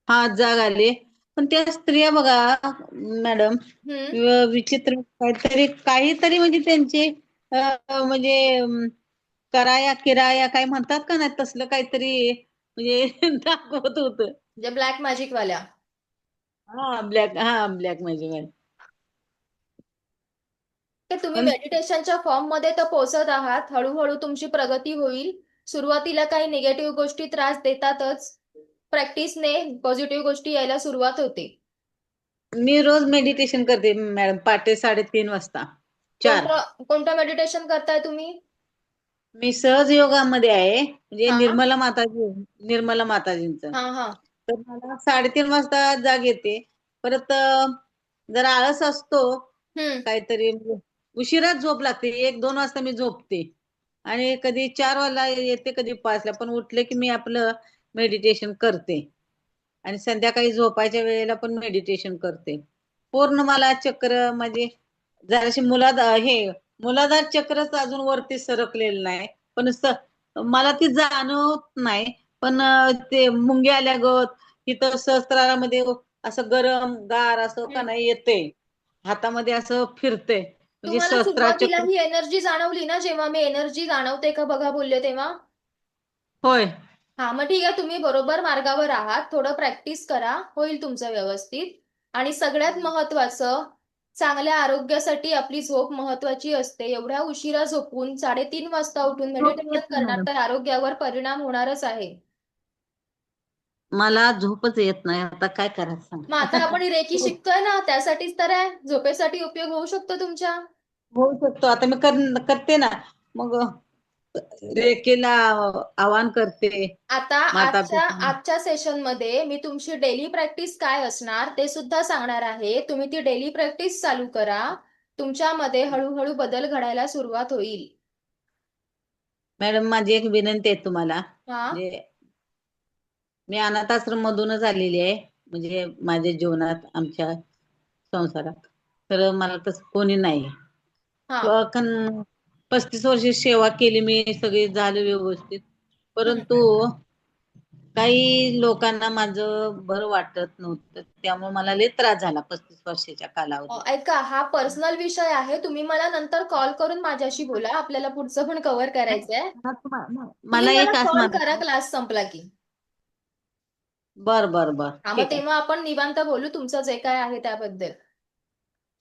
हा, जाग आले. पण त्या स्त्रिया बघा मॅडम, हम्म. विचित्र काहीतरी काहीतरी म्हणजे त्यांचे म्हणजे कराया किराया काय म्हणतात का नाही, तसलं काहीतरी म्हणजे दाखवत होत. म्हणजे ब्लॅक मॅजिक वाल्या. हा ब्लॅक मॅजिक. ते तुम्ही पण मेडिटेशनच्या फॉर्म मध्ये तर पोहोचत आहात. हळूहळू तुमची प्रगती होईल. सुरुवातीला काही निगेटिव्ह गोष्टी त्रास देतातच. प्रॅक्टिसने पॉझिटिव्ह गोष्टी यायला सुरुवात होते. मी रोज मेडिटेशन करते मॅडम, पहाटे 3:30 वाजता. 4. कोणतं कोणतं मेडिटेशन करताय तुम्ही? मी सहज योगामध्ये आहे, म्हणजे हा. निर्मला माताजींचं. हा. हा. तर मला 3:30 वाजता जाग येते. परत जरा आळस असतो, हम्म. काहीतरी उशिराच झोप लागते. 1-2 वाजता मी झोपते आणि कधी 4 वाजता येते, कधी 5 ला. पण उठले की मी आपलं मेडिटेशन करते आणि संध्याकाळी झोपायच्या वेळेला पण मेडिटेशन करते. पूर्ण मला चक्र म्हणजे जराशी मुलाधार चक्रच अजून वरती सरकलेलं नाही. पण मला ती जाणवत नाही. पण ते मुंग्या आल्यागत इथं सहस्त्रारामध्ये असं गरम गार असं का हम्म. नाही येते, हातामध्ये असं फिरते, म्हणजे तुम्हाला सुरुवातीला सहस्त्राचक्र. ही एनर्जी जाणवली ना, जेव्हा मी एनर्जी जाणवते का बघा बोलले तेव्हा? होय. हा, मग ठीक आहे. तुम्ही बरोबर मार्गावर आहात. थोडं प्रॅक्टिस करा, होईल तुमचं व्यवस्थित. आणि सगळ्यात महत्वाचं, चांगल्या आरोग्यासाठी आपली झोप महत्वाची असते. एवढ्या उशिरा झोपून 3:30 वाजता उठून झोप येत मेडिटेशन नाही करणार मॅडम, तर आरोग्यावर परिणाम होणारच आहे. मला झोपच येत नाही. आता काय करायचं मग आता सांगा. आपण रेकी शिकतोय ना, त्यासाठीच तर आहे. झोपेसाठी उपयोग होऊ शकतो तुमच्या. होऊ शकतो. आता मी करते ना, मग रेखेला आवाहन करते. आता माता आजच्या पिता आजच्या सेशनमध्ये मी तुमची डेली प्रॅक्टिस काय असणार ते सुद्धा सांगणार आहे. तुम्ही ती डेली प्रॅक्टिस चालू करा. तुमच्यामध्ये हळूहळू बदल घडायला सुरुवात होईल. मॅडम, माझी एक विनंती आहे तुम्हाला. हा. म्हणजे मी अनाथ आश्रम मधूनच आलेली आहे, म्हणजे माझ्या जीवनात, आमच्या संसारात तर मला तसं कोणी नाही. हा. 35 वर्ष सेवा केली मी, सगळी झालं व्यवस्थित. हम्म. परंतु काही लोकांना माझं बरं वाटत नव्हतं, त्यामुळे मला लय त्रास झाला 35 वर्षाच्या कालावधीत. ऐका, हा पर्सनल विषय आहे. तुम्ही मला नंतर कॉल करून माझ्याशी बोला. आपल्याला पुढचं पण कव्हर करायचंय. तुम्ही मला मला एक असं कॉल करा म्हणायचं. क्लास संपला की. बर बर बर, हा, मग ठीक आहे. तेव्हा आपण निवांत बोलू तुमचं जे काय आहे त्याबद्दल.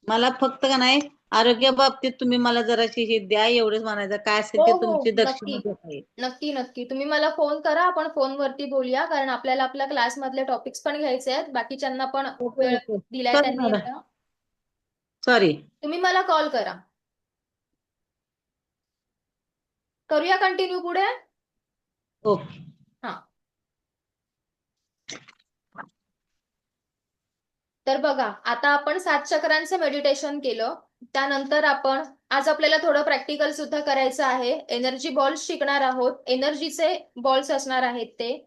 मला फक्त का नाही, आरोग्या बाबतीत तुम्ही मला जराशी हे द्या, एवढंच म्हणायचं. काय हो असेल ते हो, तुमची नक्की. दक्षिणा देता येईल. नक्की नक्की तुम्ही मला फोन करा. आपण फोनवरती बोलूया, कारण आपल्याला आपल्या क्लासमधले टॉपिक्स पण घ्यायचे आहेत. बाकीच्यांना पण ओके वेळ ओके, दिलाय सॉरी त्यांनी मॅडम. आता. सॉरी. तुम्ही मला कॉल करा. करूया कंटिन्यू पुढे. ओके. हा. तर बघा, आता आपण 7 चक्रांचं मेडिटेशन केलं. त्यानंतर आपण आज आपल्याला थोडं प्रॅक्टिकल सुद्धा करायचं आहे. एनर्जी बॉल्स शिकणार आहोत. एनर्जीचे बॉल्स असणार आहेत ते.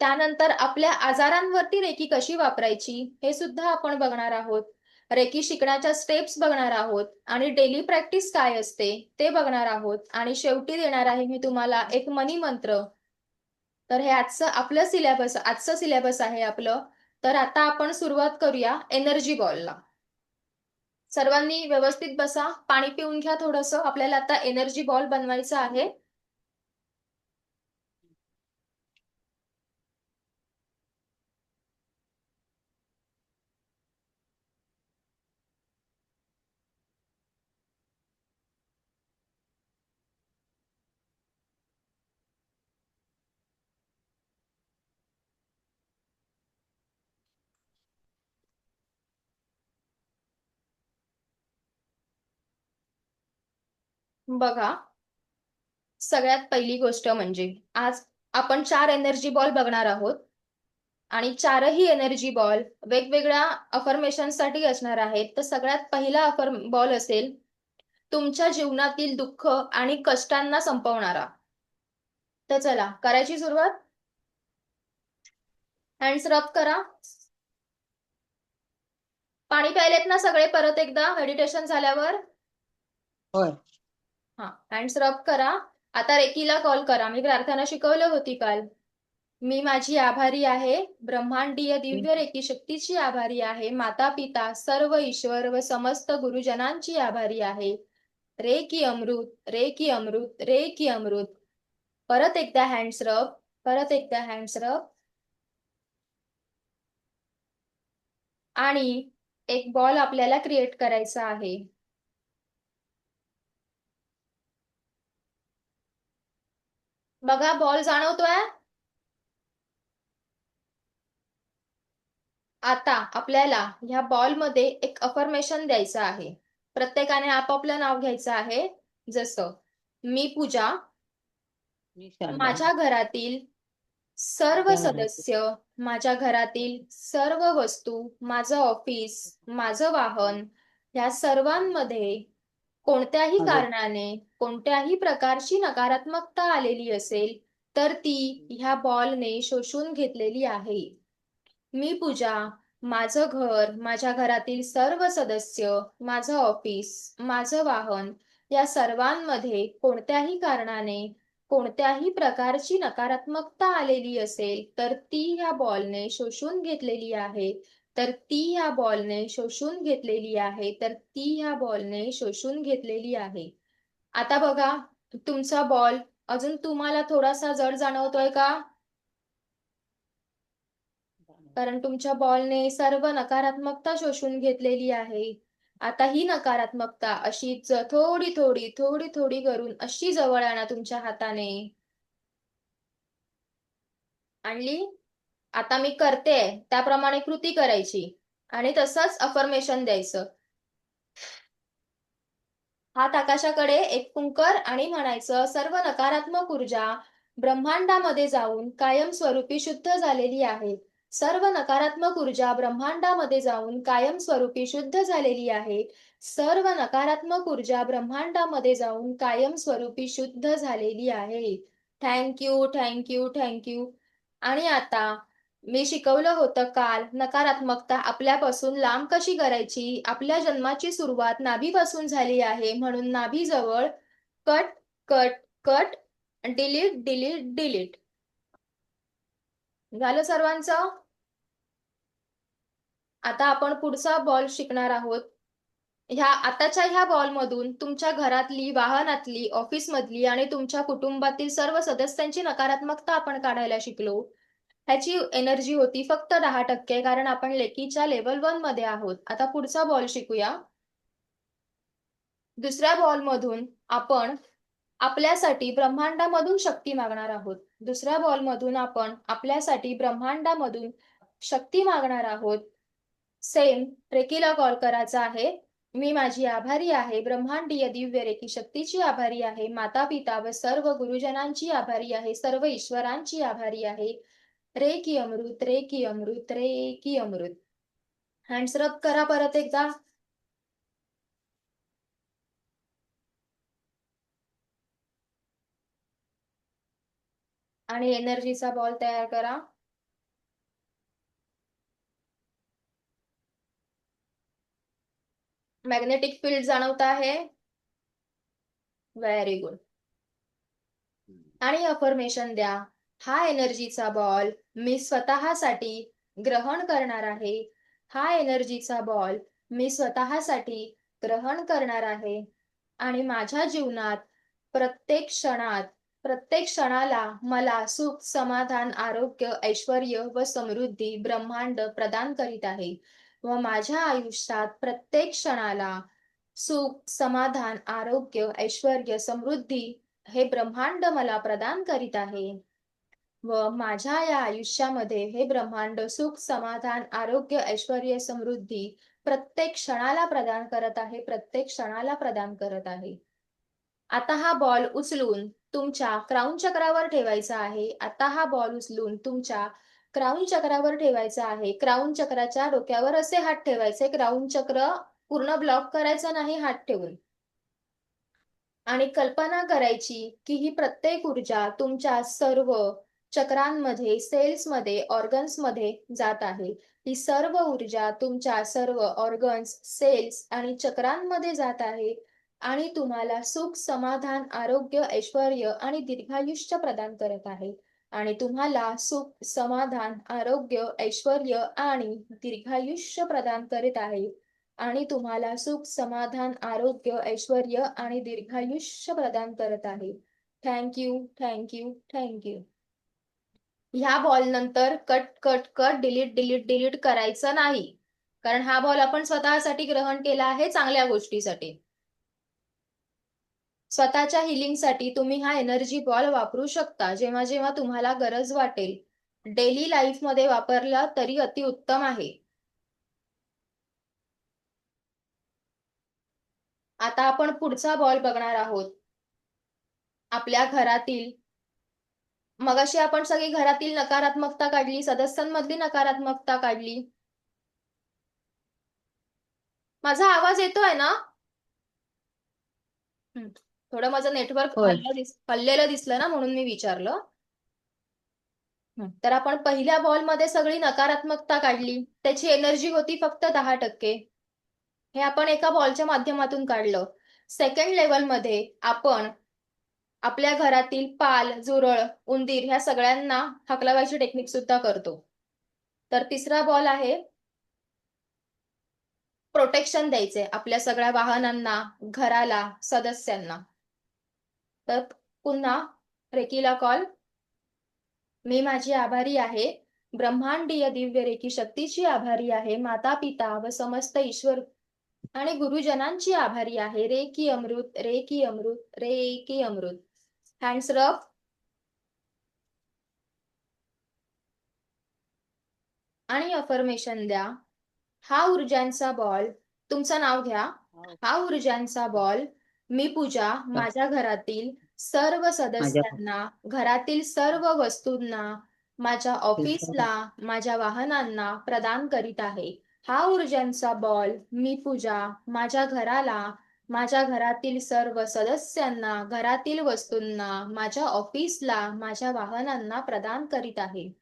त्यानंतर आपल्या आजारांवरती रेकी कशी वापरायची हे सुद्धा आपण बघणार आहोत. रेकी शिकण्याच्या स्टेप्स बघणार आहोत आणि डेली प्रॅक्टिस काय असते ते बघणार आहोत. आणि शेवटी देणार आहे मी तुम्हाला एक मनी मंत्र. तर हे आजचं सिलेबस आहे आपलं. तर आता आपण सुरुवात करूया एनर्जी बॉलला. सर्वांनी व्यवस्थित बसा, पाणी पिऊन घ्या थोडंसं. आपल्याला आता एनर्जी बॉल बनवायचा आहे. बघा, सगळ्यात पहिली गोष्ट म्हणजे आज आपण 4 एनर्जी बॉल बघणार आहोत. आणि 4ही एनर्जी बॉल वेगवेगळ्या अफर्मेशन साठी असणार आहेत. तर सगळ्यात पहिला बॉल असेल तुमच्या जीवनातील दुःख आणि कष्टांना संपवणारा. तर चला करायची सुरुवात. हँड्स रब करा. पाणी प्यायलेत ना सगळे परत एकदा मेडिटेशन झाल्यावर? होय. हा, हँड्स रब करा. आता रेकीला कॉल करा. मी प्रार्थना शिकवलं होती काल. मी माझी आभारी आहे, ब्रह्मांडीय दिव्य रेकी शक्तीची आभारी आहे, माता पिता सर्व ईश्वर व समस्त गुरुजनांची आभारी आहे. रे की अमृत, रे की अमृत, रे की अमृत. परत एकदा हँड्स रब, परत एकदा हँड्स रब. आणि एक बॉल आपल्याला क्रिएट करायचा आहे. बघा, बॉल जाणवतोय. आता आपल्याला ह्या बॉलमध्ये एक अफर्मेशन द्यायचं आहे. प्रत्येकाने आपापलं नाव घ्यायचं आहे. जसं मी पूजा, मी शारदा. माझ्या घरातील सर्व माझ्या घरात. सदस्य, माझ्या घरातील सर्व वस्तू, माझं ऑफिस, माझं वाहन, या सर्वांमध्ये कोणत्याही माझं. कारणाने कोणत्याही प्रकारची नकारात्मकता आलेली असेल तर ती ह्या बॉलने शोषून घेतलेली आहे. मी पूजा, माझं घर, माझ्या घरातील सर्व सदस्य, माझं ऑफिस, माझं वाहन, या सर्वांमध्ये कोणत्याही कारणाने कोणत्याही प्रकारची नकारात्मकता आलेली असेल तर ती ह्या बॉलने शोषून घेतलेली आहे. तर ती ह्या बॉलने शोषून घेतलेली आहे. तर ती ह्या बॉलने शोषून घेतलेली आहे. आता बघा, तुमचा बॉल अजून तुम्हाला थोडासा जड जाणवतोय का? कारण तुमच्या बॉलने सर्व नकारात्मकता शोषून घेतलेली आहे. आता ही नकारात्मकता अशीच थोडी थोडी थोडी थोडी करून अशी जवळ आणा तुमच्या हाताने. आणली? आता मी करते त्याप्रमाणे कृती करायची आणि तसंच अफर्मेशन द्यायचं. हात आकाशाकडे एक फुंकर आणि म्हणायचं, सर्व नकारात्मक ऊर्जा ब्रह्मांडामध्ये जाऊन कायमस्वरूपी शुद्ध झालेली आहे. सर्व नकारात्मक ऊर्जा ब्रह्मांडामध्ये जाऊन कायमस्वरूपी शुद्ध झालेली आहे. सर्व नकारात्मक ऊर्जा ब्रह्मांडामध्ये जाऊन कायमस्वरूपी शुद्ध झालेली आहे. Thank you, thank you, thank you. आणि आता मी शिकवलं होतं काल नकारात्मकता आपल्यापासून लांब कशी करायची. आपल्या जन्माची सुरुवात नाभीपासून झाली आहे, म्हणून नाभीजवळ cut cut cut, delete delete delete. झालं सर्वांचं? आता आपण पुढचा बॉल शिकणार आहोत. ह्या बॉलमधून तुमच्या घरातली, वाहनातली, ऑफिसमधली आणि तुमच्या कुटुंबातील सर्व सदस्यांची नकारात्मकता आपण काढायला शिकलो. ह्याची एनर्जी होती फक्त 10%, कारण आपण लेकीच्या लेवल 1 मध्ये आहोत. आता पुढचा बॉल शिकूया. दुसऱ्या बॉलमधून आपण आपल्यासाठी ब्रह्मांडामधून शक्ती मागणार आहोत. दुसऱ्या बॉलमधून आपण आपल्यासाठी ब्रह्मांडामधून शक्ती मागणार आहोत. सेम रेकीला कॉल करायचा आहे. मी माझी आभारी आहे. ब्रह्मांडीय दिव्य रेखी शक्तीची आभारी आहे. माता पिता व सर्व गुरुजनांची आभारी आहे. सर्व ईश्वरांची आभारी आहे. रे की अमृत, रे की अमृत, रे की अमृत. हँड्स रब करा परत एकदा. आणि एनर्जीचा बॉल तयार करा. मॅग्नेटिक फील्ड जाणवत आहे. Very good. आणि अफर्मेशन द्या. हा एनर्जीचा बॉल मी स्वतःसाठी ग्रहण करणार आहे. हा एनर्जीचा बॉल मी स्वतःसाठी ग्रहण करणार आहे. आणि माझ्या जीवनात प्रत्येक क्षणात प्रत्येक क्षणाला मला सुख, समाधान, आरोग्य, ऐश्वर्य व समृद्धी ब्रह्मांड प्रदान करीत आहे. व माझ्या आयुष्यात प्रत्येक क्षणाला सुख, समाधान, आरोग्य, ऐश्वर्य, समृद्धी हे ब्रह्मांड मला प्रदान करीत आहे. व माझ्या या आयुष्यामध्ये हे ब्रह्मांड सुख, समाधान, आरोग्य, ऐश्वर्य, समृद्धी प्रत्येक क्षणाला प्रदान करत आहे. प्रत्येक क्षणाला प्रदान करत आहे. आता हा बॉल उचलून तुमच्या क्राउन चक्रावर ठेवायचा आहे. आता हा बॉल उचलून तुमच्या क्राउन चक्रावर ठेवायचा आहे. क्राउन चक्राच्या डोक्यावर असे हात ठेवायचे. क्राउन चक्र पूर्ण ब्लॉक करायचं नाही हात ठेवून. आणि कल्पना करायची की ही प्रत्येक ऊर्जा तुमच्या सर्व चक्रांमध्ये, सेल्समध्ये, ऑर्गन्समध्ये जात आहे. ही सर्व ऊर्जा तुमच्या सर्व ऑर्गन्स, सेल्स आणि चक्रांमध्ये जात आहे आणि तुम्हाला सुख, समाधान, आरोग्य, ऐश्वर्य आणि दीर्घायुष्य प्रदान करत आहे. आणि तुम्हाला सुख, समाधान, आरोग्य, ऐश्वर्य आणि दीर्घायुष्य प्रदान करीत आहे. आणि तुम्हाला सुख, समाधान, आरोग्य, ऐश्वर्य आणि दीर्घायुष्य प्रदान करत आहे. Thank you, thank you, thank you. ह्या बॉल नंतर cut cut cut delete delete delete करायचं नाही. कारण हा बॉल आपण स्वतःसाठी ग्रहण केला आहे, चांगल्या गोष्टीसाठी. स्वतःच्या हिलिंगसाठी तुम्ही हा एनर्जी बॉल वापरू शकता जेव्हा जेव्हा तुम्हाला गरज वाटेल. डेली लाईफ मध्ये वापरला तरी अतिउत्तम आहे. आता आपण पुढचा बॉल बघणार आहोत. आपल्या घरातील मगाशी आपण सगळी घरातील नकारात्मकता काढली, सदस्यांमधली नकारात्मकता काढली. माझा आवाज येतोय ना? थोडं माझं नेटवर्क होय. हल्लेलं दिसलं ना, म्हणून मी विचारलं. तर आपण पहिल्या बॉल मध्ये सगळी नकारात्मकता काढली. त्याची एनर्जी होती फक्त 10%. हे आपण एका बॉलच्या माध्यमातून काढलं. सेकंड लेवल मध्ये आपण आपल्या घरातील पाल, झुरळ, उंदीर ह्या सगळ्यांना हकलवायची टेक्निक सुद्धा करतो. तर तिसरा बॉल आहे प्रोटेक्शन द्यायचे आपल्या सगळ्या वाहनांना, घराला, सदस्यांना. तर पुन्हा रेकीला कॉल. मी माझी आभारी आहे. ब्रह्मांडीय दिव्य रेकी शक्तीची आभारी आहे. माता पिता व समस्त ईश्वर आणि गुरुजनांची आभारी आहे. रे की अमृत, रे की अमृत, रे की अमृत. हँड्स रब. आणि अफर्मेशन द्या. हा ऊर्जांचा बॉल, तुमचं नाव घ्या. हा ऊर्जांचा बॉल मी पूजा माझ्या घरातील सर्व माझ्या सदस्यांना, घरातील सर्व वस्तूंना, माझ्या ऑफिसला, माझ्या वाहनांना प्रदान करीत आहे. हा ऊर्जांचा बॉल मी पूजा माझ्या घराला, माझ्या घरातील सर्व सदस्यांना, घरातील वस्तूंना, माझ्या ऑफिसला, माझ्या वाहनांना प्रदान करीत आहे.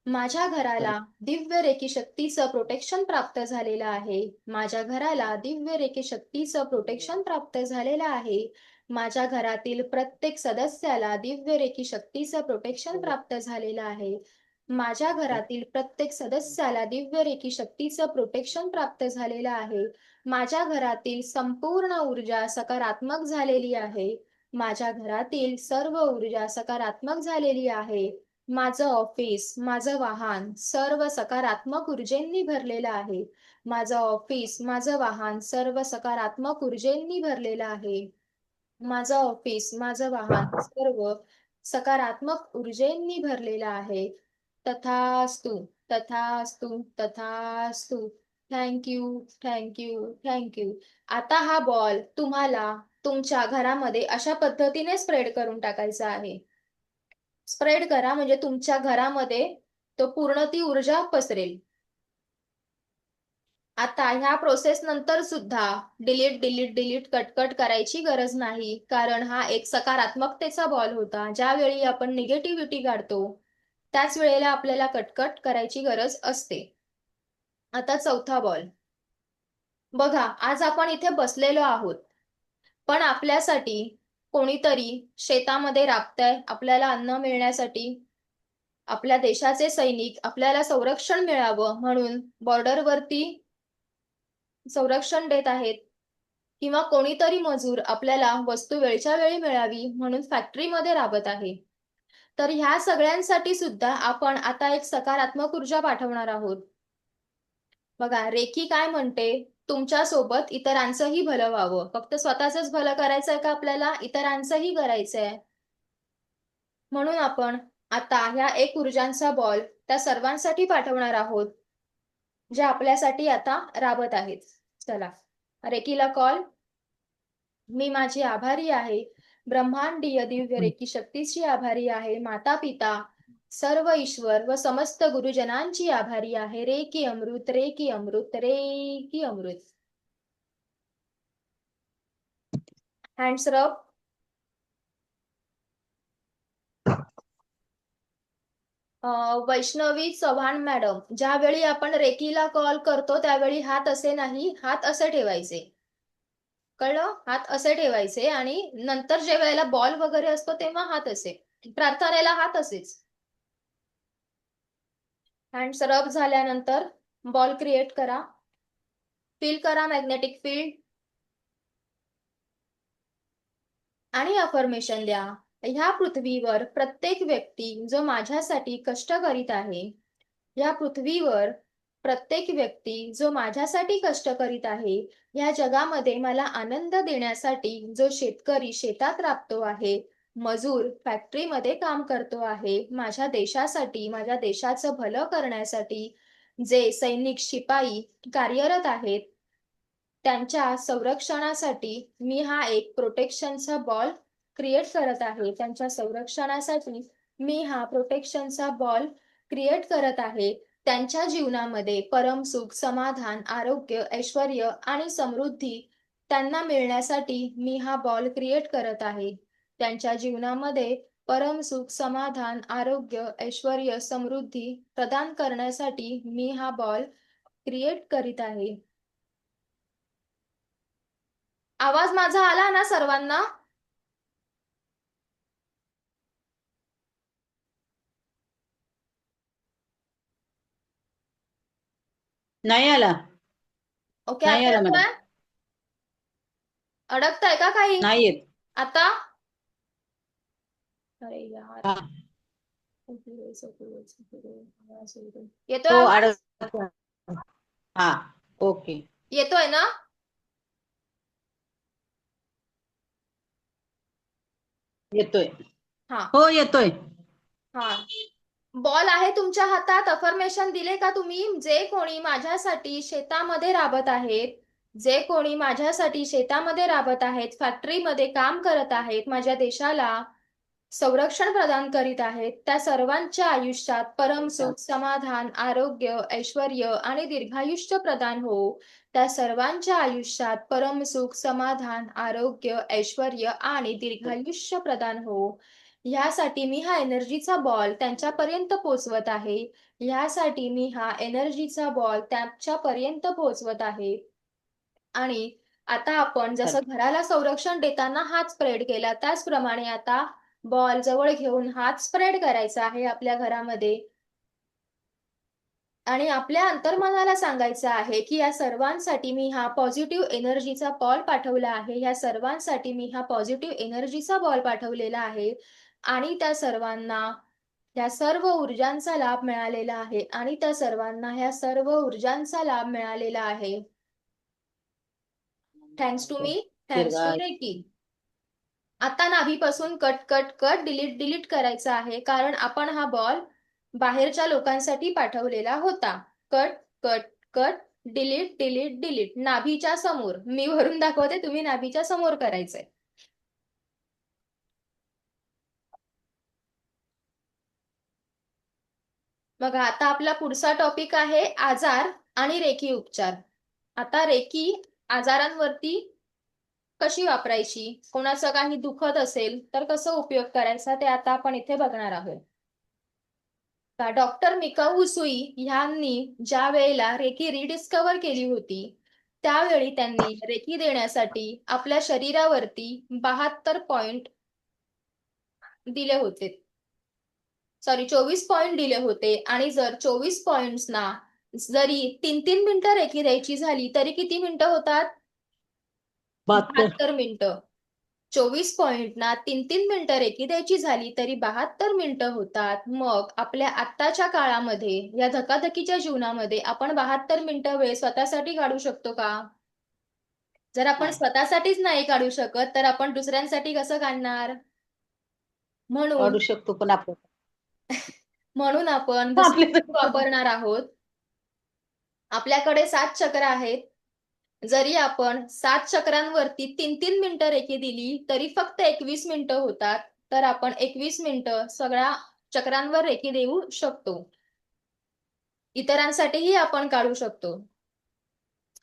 माझ्या घराला दिव्य रेकी शक्तीचं प्रोटेक्शन प्राप्त झालेलं आहे. माझ्या घराला दिव्य रेकी शक्तीचं प्रोटेक्शन प्राप्त झालेलं आहे. माझ्या घरातील प्रत्येक सदस्याला दिव्य रेकी शक्तीचं प्रोटेक्शन प्राप्त झालेलं आहे. माझ्या घरातील प्रत्येक सदस्याला दिव्य रेकी शक्तीचं प्रोटेक्शन प्राप्त झालेलं आहे. माझ्या घरातील संपूर्ण ऊर्जा सकारात्मक झालेली आहे. माझ्या घरातील सर्व ऊर्जा सकारात्मक झालेली आहे. माझं ऑफिस, माझं वाहन सर्व सकारात्मक ऊर्जेंनी भरलेलं आहे. माझं ऑफिस, माझं वाहन सर्व सकारात्मक ऊर्जेंनी भरलेलं आहे. माझं ऑफिस, माझं वाहन सर्व सकारात्मक ऊर्जेंनी भरलेलं आहे. तथास्तु, तथास्तु, तथास्तु. Thank you, thank you, thank you. आता हा बॉल तुम्हाला तुमच्या घरामध्ये अशा पद्धतीने स्प्रेड करून टाकायचा आहे. स्प्रेड करा म्हणजे तुमच्या घरामध्ये तो पूर्ण ती ऊर्जा पसरेल. आता ह्या प्रोसेस नंतर सुद्धा delete delete delete cut cut करायची गरज नाही, कारण हा एक सकारात्मकतेचा बॉल होता. ज्यावेळी आपण निगेटिव्हिटी काढतो त्याच वेळेला आपल्याला कटकट करायची गरज असते. आता चौथा बॉल बघा, आज आपण इथे बसलेलो आहोत, पण आपल्यासाठी कोणीतरी शेतामध्ये राबतंय आपल्याला अन्न मिळण्यासाठी. आपल्या देशाचे सैनिक आपल्याला संरक्षण मिळावं म्हणून बॉर्डरवरती संरक्षण देत आहेत, किंवा कोणीतरी मजूर आपल्याला वस्तू वेळच्या वेळी मिळावी म्हणून फॅक्टरीमध्ये राबत आहे. तर ह्या सगळ्यांसाठी सुद्धा आपण आता एक सकारात्मक ऊर्जा पाठवणार आहोत. बघा, रेकी काय म्हणते, तुमच्या सोबत इतरांचंही भलं व्हावं. फक्त स्वतःच भलं करायचंय का आपल्याला, इतरांचंही करायचंय. म्हणून आपण आता ह्या एक ऊर्जांचा बॉल त्या सर्वांसाठी पाठवणार आहोत जे आपल्यासाठी आता राबत आहेत. चला, रेकीला कॉल. मी माझी आभारी आहे, ब्रह्मांडीय दिव्य रेकी शक्तीची आभारी आहे, माता पिता सर्व ईश्वर व समस्त गुरुजनांची आभारी आहे. रेकी अमृत, रेकी अमृत, रेकी अमृत. Hands up. Vaishnavi Chavan madam, ज्यावेळी आपण रेकीला कॉल करतो त्यावेळी हात असे नाही, हात असे ठेवायचे. कळलं? हात असे ठेवायचे आणि नंतर जे वेळेला बॉल वगैरे असतो तेव्हा हात असे. प्रार्थनेला हात असेच. हँड्स रब झाल्यानंतर बॉल क्रिएट करा. फील करा मॅग्नेटिक फील्ड आणि अफर्मेशन द्या. ह्या पृथ्वीवर प्रत्येक व्यक्ती जो माझ्यासाठी कष्ट करीत आहे, या पृथ्वीवर प्रत्येक व्यक्ती जो माझ्यासाठी कष्ट करीत आहे, या जगामध्ये मला आनंद देण्यासाठी जो शेतकरी शेतात राबतो आहे, मजूर फॅक्टरीमध्ये काम करतो आहे, माझ्या देशासाठी माझ्या देशाचं भलं करण्यासाठी जे सैनिक शिपाई कार्यरत आहेत, त्यांच्या संरक्षणासाठी मी हा एक प्रोटेक्शनचा बॉल क्रिएट करत आहे. त्यांच्या संरक्षणासाठी मी हा प्रोटेक्शनचा बॉल क्रिएट करत आहे. त्यांच्या जीवनामध्ये परमसुख, समाधान, आरोग्य, ऐश्वर आणि समृद्धी त्यांना मिळण्यासाठी मी हा बॉल क्रिएट करत आहे. त्यांच्या जीवनामध्ये परमसुख, समाधान, आरोग्य, ऐश्वर, समृद्धी प्रदान करण्यासाठी मी हा बॉल क्रिएट करीत आहे. आवाज माझा आला ना सर्वांना? नाही आला. ओके, नाही आता आला मॅडम. येतोय? अडकताय का काही नाही येत. आता? अरे यार, हा. येतोय हो, आवाज? अडक. हा. ओके. येतोय ना? येतोय. हा हो, येतोय. हा. बॉल आहे तुमच्या हातात. अफर्मेशन दिले का तुम्ही? जे कोणी माझ्यासाठी शेतामध्ये राबत आहेत, जे कोणी माझ्यासाठी शेतामध्ये राबत आहेत, फॅक्टरीमध्ये काम करत आहेत, माझ्या देशाला संरक्षण प्रदान करीत आहेत, त्या सर्वांच्या आयुष्यात परमसुख, समाधान, आरोग्य, ऐश्वर आणि दीर्घायुष्य प्रदान हो. त्या सर्वांच्या आयुष्यात परमसुख, समाधान, आरोग्य, ऐश्वर आणि दीर्घायुष्य प्रदान हो. ह्यासाठी मी हा एनर्जीचा बॉल त्यांच्यापर्यंत पोहोचवत आहे. ह्यासाठी मी हा एनर्जीचा बॉल त्यांच्यापर्यंत पोहोचवत आहे. आणि आता आपण जसं घराला संरक्षण देताना हात स्प्रेड केला, त्याचप्रमाणे आता बॉल जवळ घेऊन हात स्प्रेड करायचा आहे आपल्या घरामध्ये. आणि आपल्या अंतर्मनाला सांगायचं आहे की या सर्वांसाठी मी हा पॉझिटिव्ह एनर्जीचा बॉल पाठवला आहे. या सर्वांसाठी मी हा पॉझिटिव्ह एनर्जीचा बॉल पाठवलेला आहे. आणि त्या सर्वांना या सर्व ऊर्जांचा लाभ मिळालेला आहे. आणि त्या सर्वांना ह्या सर्व ऊर्जांचा लाभ मिळालेला आहे. थँक्स टू मी, थँक्स टू दीर्घाय. रेकी. आता नाभीपासून cut cut cut delete delete करायचा आहे, कारण आपण हा बॉल बाहेरच्या लोकांसाठी पाठवलेला होता. Cut cut cut delete delete delete. नाभीच्या समोर. मी वरून दाखवते, तुम्ही नाभीच्या समोर करायचंय. बघा, आता आपला पुढचा टॉपिक आहे आजार आणि रेकी उपचार. आता रेकी आजारांवरती कशी वापरायची, कोणाचं काही दुखत असेल तर कसं उपयोग करायचा, ते आता आपण इथे बघणार आहोत. डॉक्टर मिकाऊ उसुई ह्यांनी ज्या वेळेला रेकी रिडिस्कवर केली होती, त्यावेळी त्यांनी रेकी देण्यासाठी आपल्या शरीरावरती 72 पॉइंट दिले होते. सॉरी, 24 पॉइंट दिले होते. आणि जर 24 पॉइंट्सना जरी 3-3 मिनिटं रेकी द्यायची झाली तरी किती मिनिटं होतात? 72. 72 मिनिटं. 24 पॉइंटना 3-3 मिनिटं रेकी द्यायची झाली तरी 72 मिनिटं होतात. मग आपल्या आत्ताच्या काळामध्ये, या धकाधकीच्या जीवनामध्ये आपण 72 मिनिटं वेळ स्वतःसाठी काढू शकतो का? जर आपण नाही. स्वतःसाठीच नाही काढू शकत तर आपण दुसऱ्यांसाठी कसं काढणार? म्हणून काढू शकतो पण आपण म्हणून आपण दुसरी आपल्या वापरणार आहोत. आपल्याकडे 7 चक्र आहेत. जरी आपण 7 चक्रांवरती 3-3 मिनिटं रेकी दिली तरी फक्त 21 मिनिटं होतात. तर आपण 21 मिनिटं सगळ्या चक्रांवर रेकी देऊ शकतो. इतरांसाठीही आपण काढू शकतो.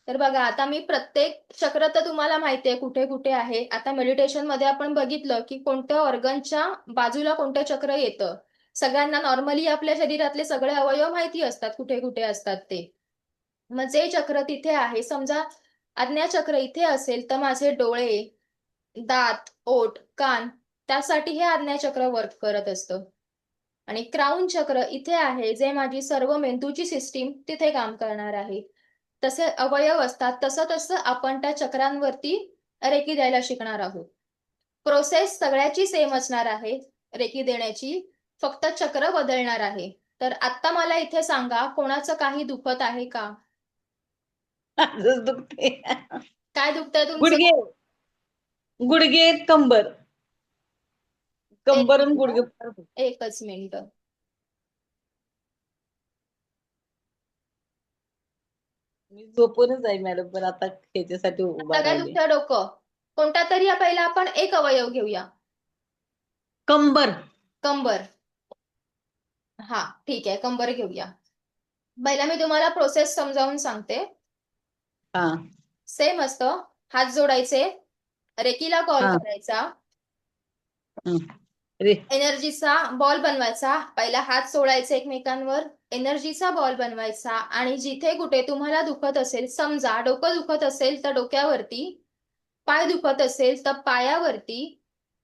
तर बघा, आता मी प्रत्येक चक्र तर तुम्हाला माहिती आहे कुठे कुठे आहे. आता मेडिटेशन मध्ये आपण बघितलं की कोणत्या ऑर्गनच्या बाजूला कोणतं चक्र येतं. सगळ्यांना नॉर्मली आपल्या शरीरातले सगळे अवयव माहिती असतात कुठे कुठे असतात ते. मग जे चक्र तिथे आहे, समजा आज्ञाचक्र इथे असेल तर माझे डोळे, दात, ओठ, कान, त्यासाठी हे आज्ञाचक्र वर्क करत असतं. आणि क्राऊन चक्र इथे आहे, जे माझी सर्व मेंदूची सिस्टीम तिथे काम करणार आहे. तसे अवयव असतात, तसं तसं आपण त्या चक्रांवरती रेकी द्यायला शिकणार आहोत. प्रोसेस सगळ्याची सेम असणार आहे रेकी देण्याची, फक्त चक्र बदलणार आहे. तर आता मला इथे सांगा, कोणाचं काही दुखत आहे का? आजच दुखते. काय दुखतंय तुमचं? गुडघे, गुडघे, कंबर, एक कंबर आणि गुडघे मिनिट, फार दुखतात. एकच मिनिट. मी झोपूनच आहे मॅडम, पण आता ह्याच्यासाठी आता उभा काय राहिले. दुखतंय? डोकं. कोणता तरी पहिला आपण एक अवयव घेऊया. कंबर. कंबर. हा, ठीक आहे, कंबर घेऊया. पहिला मी तुम्हाला प्रोसेस समजावून सांगते. हा सेम असतं. हात जोडायचे, रेकीला कॉल हा करायचा, हा. रे एनर्जीचा बॉल बनवायचा. पहिला हात सोडायचे एकमेकांवर, एनर्जीचा बॉल बनवायचा. आणि जिथे कुठे तुम्हाला दुखत असेल, समजा डोकं दुखत असेल तर डोक्यावरती, पाय दुखत असेल तर पायावरती,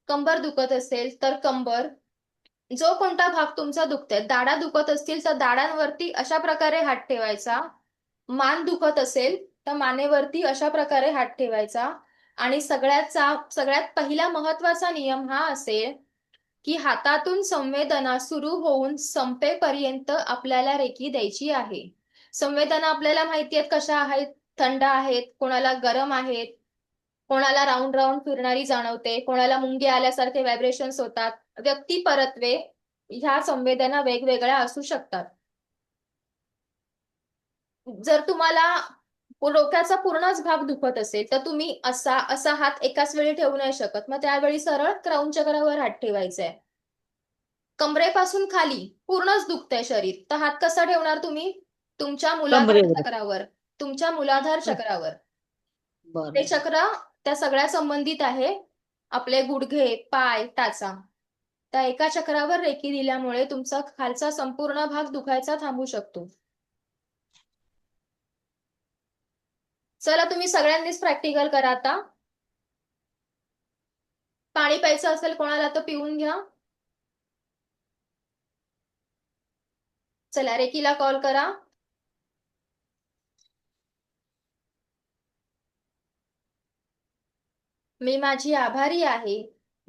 कंबर दुखत असेल तर कंबर, जो कोणता भाग तुमचा दुखतोय, दाढा दुखत असतील तर दाढांवरती अशा प्रकारे हात ठेवायचा. मान दुखत असेल तर मानेवरती अशा प्रकारे हात ठेवायचा. आणि सगळ्यात पहिला महत्वाचा नियम हा असेल की हातातून संवेदना सुरू होऊन संपेपर्यंत आपल्याला रेकी द्यायची आहे. संवेदना आपल्याला माहिती आहेत कशा आहेत. थंड आहेत, कोणाला गरम आहेत, कोणाला राऊंड राऊंड फिरणारी जाणवते, कोणाला मुंगे आल्यासारखे व्हायब्रेशन्स होतात. व्यक्ती परत्वे ह्या संवेदना वेगवेगळ्या असू शकतात. जर तुम्हाला डोक्याचा पूर्णच भाग दुखत असेल तर तुम्ही असा असा हात एकाच वेळी ठेवू नाही शकत. मग त्यावेळी सरळ क्राऊन चक्रावर हात ठेवायचा आहे. कमरेपासून खाली पूर्णच दुखतंय शरीर, तर हात कसा ठेवणार तुम्ही? तुमच्या मूलाधार कमरेवर. चक्रावर. तुमच्या मूलाधार चक्रावर. ते बर. चक्र त्या सगळ्या संबंधित आहे. आपले गुडघे, पाय, टाचा. त्या एका चक्रावर रेकी दिल्यामुळे तुमचा खालचा संपूर्ण भाग दुखायचा थांबू शकतो. चला, तुम्ही सगळ्यांनीच प्रॅक्टिकल करा आता. पाणी प्यायचं असेल कोणाला तर पिऊन घ्या. चला, रेकीला कॉल करा. मी माझी आभारी आहे.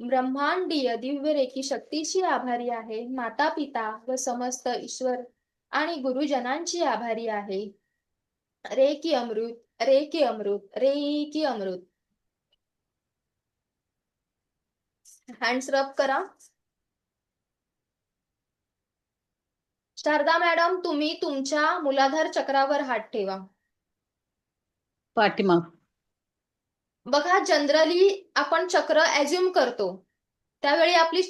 ब्रह्मांडीय दिव्य रेकी शक्तीची आभारी आहे. माता पिता व समस्त ईश्वर आणि गुरुजनांची आभारी आहे. रेकी अमृत, रेकी अमृत, रेकी अमृत. हँड्स रब करा. शारदा मॅडम, तुम्ही तुमच्या मूलाधार चक्रावर हात ठेवा. पाठीमाग. बघा जनरली आपण चक्र ऍझ्युम करतो त्यावेळी आपली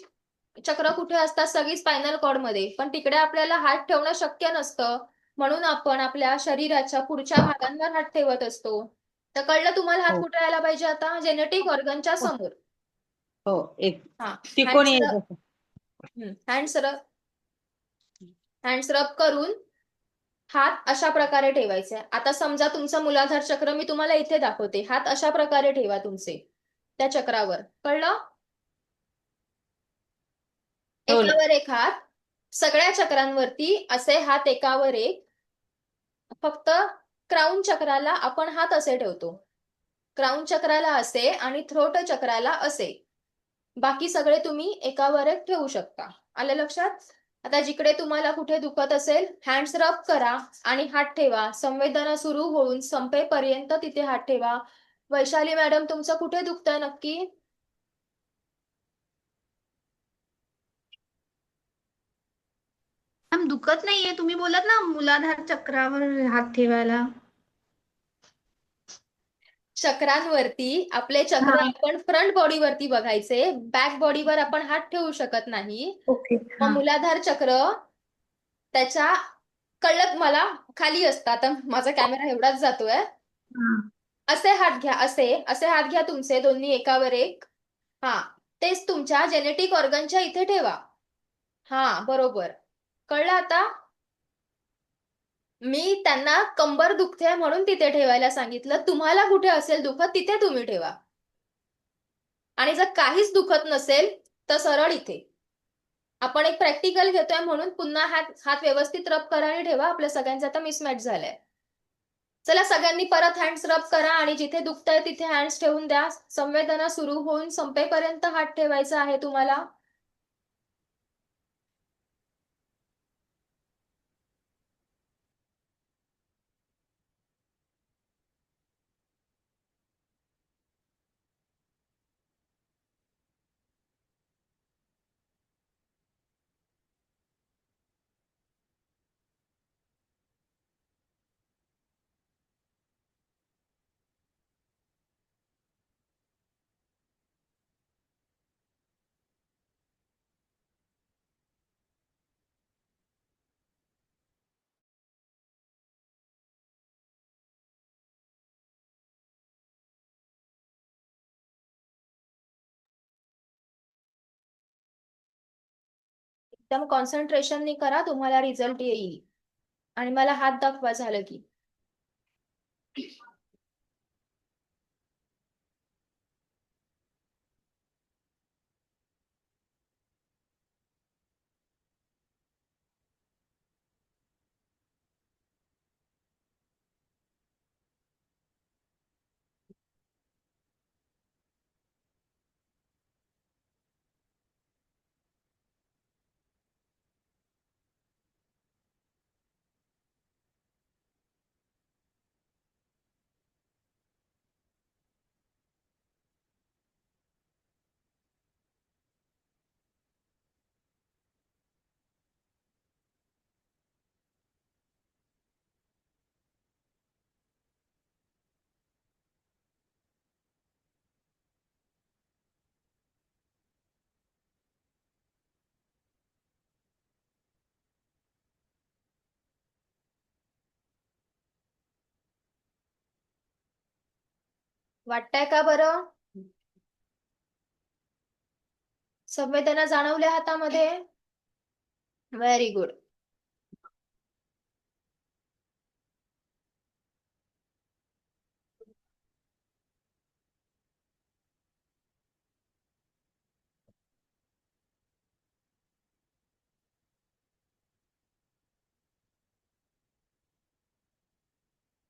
चक्र कुठे असतात सगळी स्पायनल कॉर्ड मध्ये, पण तिकडे आपल्याला हात ठेवणं शक्य नसतं. म्हणून आपण आपल्या शरीराच्या पुढच्या भागांवर हात ठेवत असतो. तर कळलं तुम्हाला हात हो कुठे यायला पाहिजे आता? जेनेटिक ऑर्गनच्या हो समोर. हो, एक हा. त्रिकोणी हँड्स आहे रब. जसं. हँड्स रब. हँड्स रब करून हात अशा प्रकारे ठेवायचे. आता समजा तुमचं मूलाधार चक्र मी तुम्हाला इथे दाखवते. हात अशा प्रकारे ठेवा तुमचे त्या चक्रावर. कळलं? ठेवलं. एकावर एक हात. सगळ्या चक्रांवरती असे हात एकावर एक. फक्त क्राऊन चक्राला आपण हात असे ठेवतो. क्राऊन चक्राला असे आणि थ्रोट चक्राला असे. बाकी सगळे तुम्ही एकावर एक ठेवू शकता. आलं लक्षात? आता जिकडे तुम्हाला कुठे दुखत असेल हँड्स रब करा आणि हात ठेवा. संवेदना सुरू होऊन संपेपर्यंत तिथे हात ठेवा. वैशाली मॅडम तुमचं कुठे दुखतंय नक्की? मॅम दुखत नाहीये, तुम्ही बोलत ना मूलाधार चक्रावर हात ठेवायला. चक्रांवरती आपले चक्र हा. आपण फ्रंट बॉडीवरती बघायचे, बॅक बॉडीवर आपण हात ठेवू शकत नाही. ओके. मग हा. मूलाधार चक्र त्याच्या कळत मला खाली असतं. आता माझा कॅमेरा एवढाच जातोय. हा. असे हात घ्या, असे असे हात घ्या तुमचे दोन्ही एकावर एक. हा. तेच तुमच्या जेनेटिक ऑर्गनच्या इथे ठेवा. हा बरोबर. कळलं आता? मी त्यांना कंबर दुखते म्हणून तिथे ठेवायला सांगितलं. तुम्हाला कुठे असेल दुखत तिथे तुम्ही ठेवा. आणि जर काहीच दुखत नसेल तर सरळ इथे. आपण एक प्रॅक्टिकल घेतोय म्हणून पुन्हा हात हात व्यवस्थित रब करा आणि ठेवा. आपल्या सगळ्यांचा आता मिसमॅच झालाय. चला सगळ्यांनी परत हँड्स रब करा आणि जिथे दुखतंय तिथे हँड्स ठेवून द्या. संवेदना सुरू होऊन संपेपर्यंत हात ठेवायचा आहे तुम्हाला. एकदम कॉन्सन्ट्रेशननी करा, तुम्हाला रिझल्ट येईल. आणि मला हात दाखवा झालं की. वाटतंय का बरं? संवेदना जाणवल्या हातामध्ये? Very good.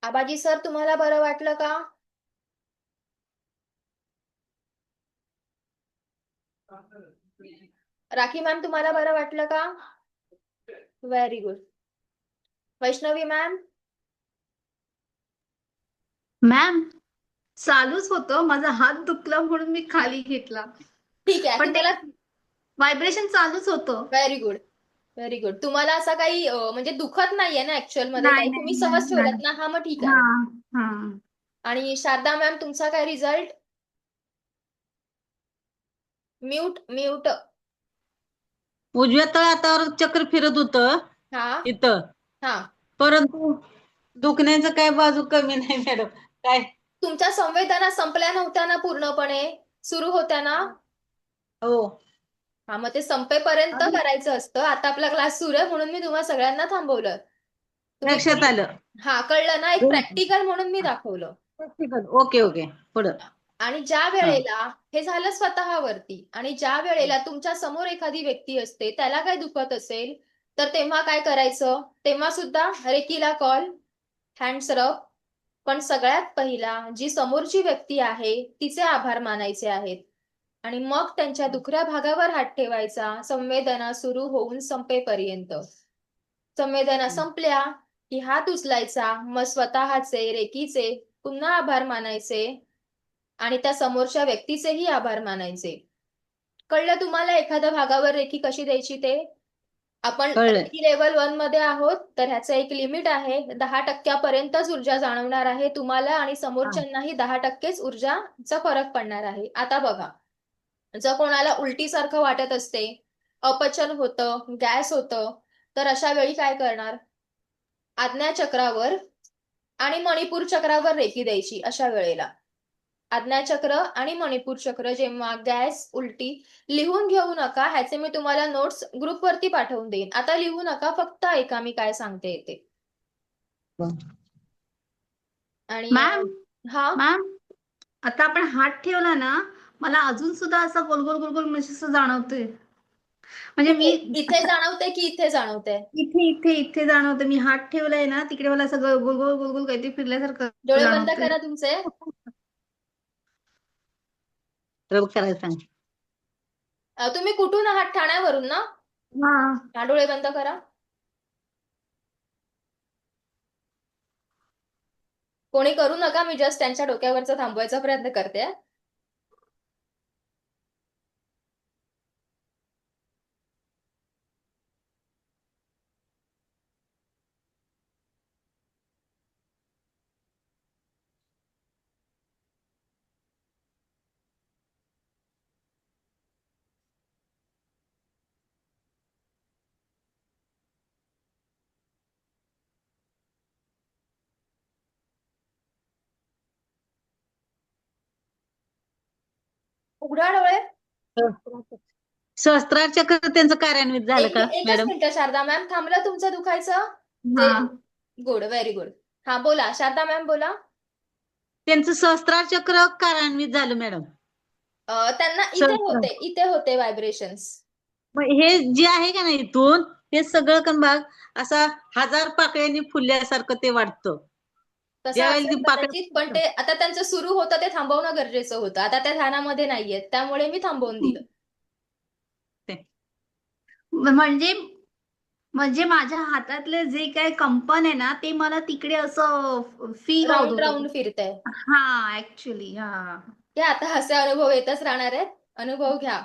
आबाजी सर तुम्हाला बरं वाटलं का? राखी मॅम तुम्हाला बरं वाटलं का? Very good. Vaishnavi ma'am? Ma'am चालूच होतं, माझा हात दुखला म्हणून मी खाली घेतला, ठीक आहे पण ते तुम्हाला. व्हायब्रेशन चालूच होतं. Very good. Very good. तुम्हाला असा काही म्हणजे दुखत नाहीये ना ऍक्च्युअल मध्ये नाही काही? तुम्ही नाही सहज नाही ठेवलात नाही. ना? हा मग ठीक हा. आहे. हा. आणि शारदा मॅम तुमचा काय रिझल्ट? Mute mute. उजव्या तळहातावर चक्र फिरत होतं हा इथं, हा. परंतु दुखण्याचं काय बाजू कमी नाही मॅडम. काय तुमच्या संवेदना संपल्या नव्हत्या ना पूर्णपणे? सुरू होत्या ना? हो. हा, मग ते संपेपर्यंत आणि करायचं असतं. आता आपला क्लास सुरू आहे म्हणून मी तुम्हाला सगळ्यांना थांबवलं. तुम्ही लक्षात आलं. हा, कळलं ना? एक प्रॅक्टिकल म्हणून मी दाखवलं. ओके ओके, पुढं. आणि ज्या हा वेळेला हे झालं स्वतःवरती, आणि ज्या वेळेला तुमच्या समोर एखादी व्यक्ती असते त्याला काय दुखत असेल, तर तेव्हा काय करायचं? तेव्हा सुद्धा रेकीला कॉल, हँड्स अप. पण सगळ्यात पहिला जी समोरची व्यक्ती आहे तिचे आभार मानायचे आहेत, आणि मग त्यांच्या दुखऱ्या भागावर हात ठेवायचा संवेदना सुरू होऊन संपेपर्यंत. संवेदना संपल्या की हात उचलायचा, मग स्वतःचे, रेकीचे पुन्हा आभार मानायचे, आणि त्या समोरच्या व्यक्तीचेही आभार मानायचे. कळलं तुम्हाला एखाद्या भागावर रेकी कशी द्यायची ते? आपण कळलं. रेकी लेवल 1 मध्ये आहोत, तर ह्याचं एक लिमिट आहे. 10% ऊर्जा जाणवणार आहे तुम्हाला, आणि हा समोरच्यांनाही 10%च ऊर्जाचा फरक पडणार आहे. आता बघा, जर कोणाला उलटीसारखं वाटत असते, अपचन होतं, गॅस होतं, तर अशा वेळी काय करणार? आज्ञाचक्रावर आणि मणिपूर चक्रावर रेकी द्यायची अशा वेळेला. आज्ञाचक्र आणि मणिपूर चक्र, जेव्हा गॅस, उलटी. लिहून घेऊ नका, ह्याचे मी तुम्हाला नोट्स ग्रुपवरती पाठवून देईन. आता लिहू नका, फक्त ऐका मी काय सांगते ते. आणि मॅम हा, मॅम आता आपण हात ठेवला ना, मला अजून सुद्धा असं गोल गोल गोल गोल म्हणजे असं जाणवतंय. म्हणजे कुठे? मी इथे जाणवते की इथे जाणवते? इथे इथे इथे जाणवतं. मी हात ठेवलाय ना, तिकडे मला असं गोल गोल गोल गोल काहीतरी फिरल्यासारखं डोळे बंद जाणवतंय. करा तुमचे. रब करायला सांग. तुम्ही कुठून आहात? ठाण्यावरून ना? हा. हा, डोळे बंद करा. कोणी करू नका, मी जस्ट त्यांच्या डोक्यावरचा थांबवायचा प्रयत्न करते. उघडा डोळे. सहस्त्रार चक्र त्यांचं कार्यान्वित झालं का एकच मॅडम? मिनिट शारदा मॅम, थांबलं तुमचं दुखायचं ते? हा. Good, very good. हा, बोला शारदा मॅम, बोला. त्यांचं सहस्त्रार चक्र कार्यान्वित झालं मॅडम. त्यांना सहस्त्रार. इथे होते व्हायब्रेशन्स. मग हे जे आहे का नाही इथून, हे सगळं भाग असा 1000 पाकळ्यांनी फुलल्यासारखं ते वाटतं. तसं ज्यावेळेला ती असेल कदाचित, पण पाकळी ते आता त्यांचं सुरू होतं ते थांबवणं गरजेचं होतं. आता त्या ध्यानामध्ये नाहीयेत, त्यामुळे मी थांबवून दिलं. म्हणजे म्हणजे माझ्या हातातले जे काय कंपन आहे ना, ते मला तिकडे असं फील होत राऊंड होतं. राऊंड फिरतंय. हा, ऍक्च्युली हा. घ्या, आता असे अनुभव येतच राहणार आहेत, अनुभव घ्या.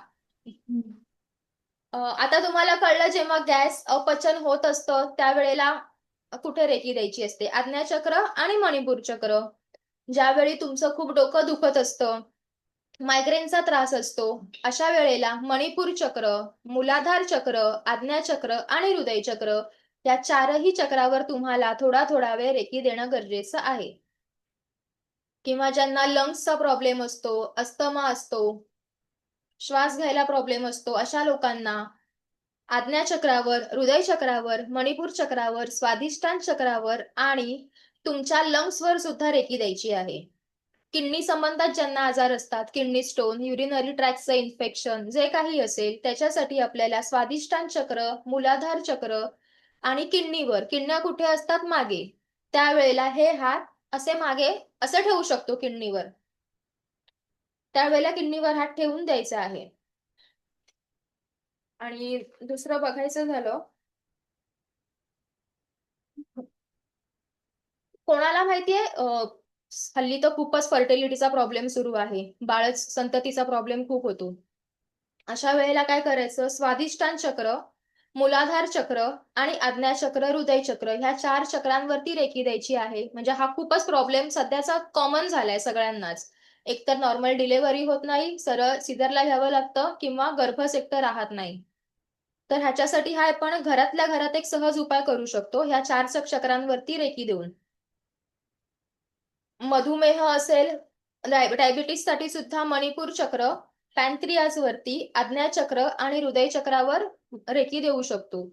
आता तुम्हाला कळलं, जेव्हा गॅस, अपचन होत असतं त्यावेळेला कुठे रेकी द्यायची असते? आज्ञाचक्र आणि मणिपूर चक्र. ज्यावेळी तुमचं खूप डोकं दुखत असतं, मायग्रेनचा त्रास असतो, अशा वेळेला मणिपूर चक्र, मूलाधार चक्र, आज्ञाचक्र आणि हृदय चक्र, या चारही चक्रावर तुम्हाला थोडा थोडा वेळ रेकी देणं गरजेचं आहे. किंवा ज्यांना लंग्सचा प्रॉब्लेम असतो, अस्थमा असतो, श्वास घ्यायला प्रॉब्लेम असतो, अशा लोकांना आज्ञाचक्रावर, हृदय चक्रावर, मणिपूर चक्रावर, स्वाधिष्ठान चक्रावर आणि तुमच्या लंग्सवर सुद्धा रेकी द्यायची आहे. किडनी संबंधात ज्यांना आजार असतात, किडनी स्टोन, युरिनरी ट्रॅक्टचं इन्फेक्शन, जे काही असेल, त्याच्यासाठी आपल्याला स्वाधिष्ठान चक्र, मूलाधार चक्र आणि किडनीवर, किडन्या कुठे असतात? मागे, त्यावेळेला हे हात असे मागे असं ठेवू शकतो किडनीवर. त्यावेळेला किडनीवर हात ठेवून द्यायचा आहे. आणि दुसरं बघायचं झालं, कोणाला माहितीये, हल्ली तर खूपच फर्टिलिटीचा प्रॉब्लेम सुरू आहे, बाळच संततीचा प्रॉब्लेम खूप होतो. अशा वेळेला काय करायचं? स्वाधिष्ठान चक्र मूलाधार चक्र आणि आज्ञाचक्र, हृदय चक्र ह्या 4 चक्रांवरती रेकी द्यायची आहे. म्हणजे हा खूपच प्रॉब्लेम सध्याचा कॉमन झालाय सगळ्यांनाच. एकतर नॉर्मल डिलिव्हरी होत नाही, सरळ सीझरला घ्यावं लागतं किंवा गर्भसंकट राहत नाही. तर ह्याच्यासाठी हा आपण घरातल्या घरात एक सहज उपाय करू शकतो ह्या 4 चक्रांवरती रेकी देऊन. मधुमेह असेल, डायबिटीजसाठी सुद्धा मणिपूर चक्र, पॅनक्रियाजवरती, आज्ञाचक्र आणि हृदय चक्रावर रेकी देऊ शकतो.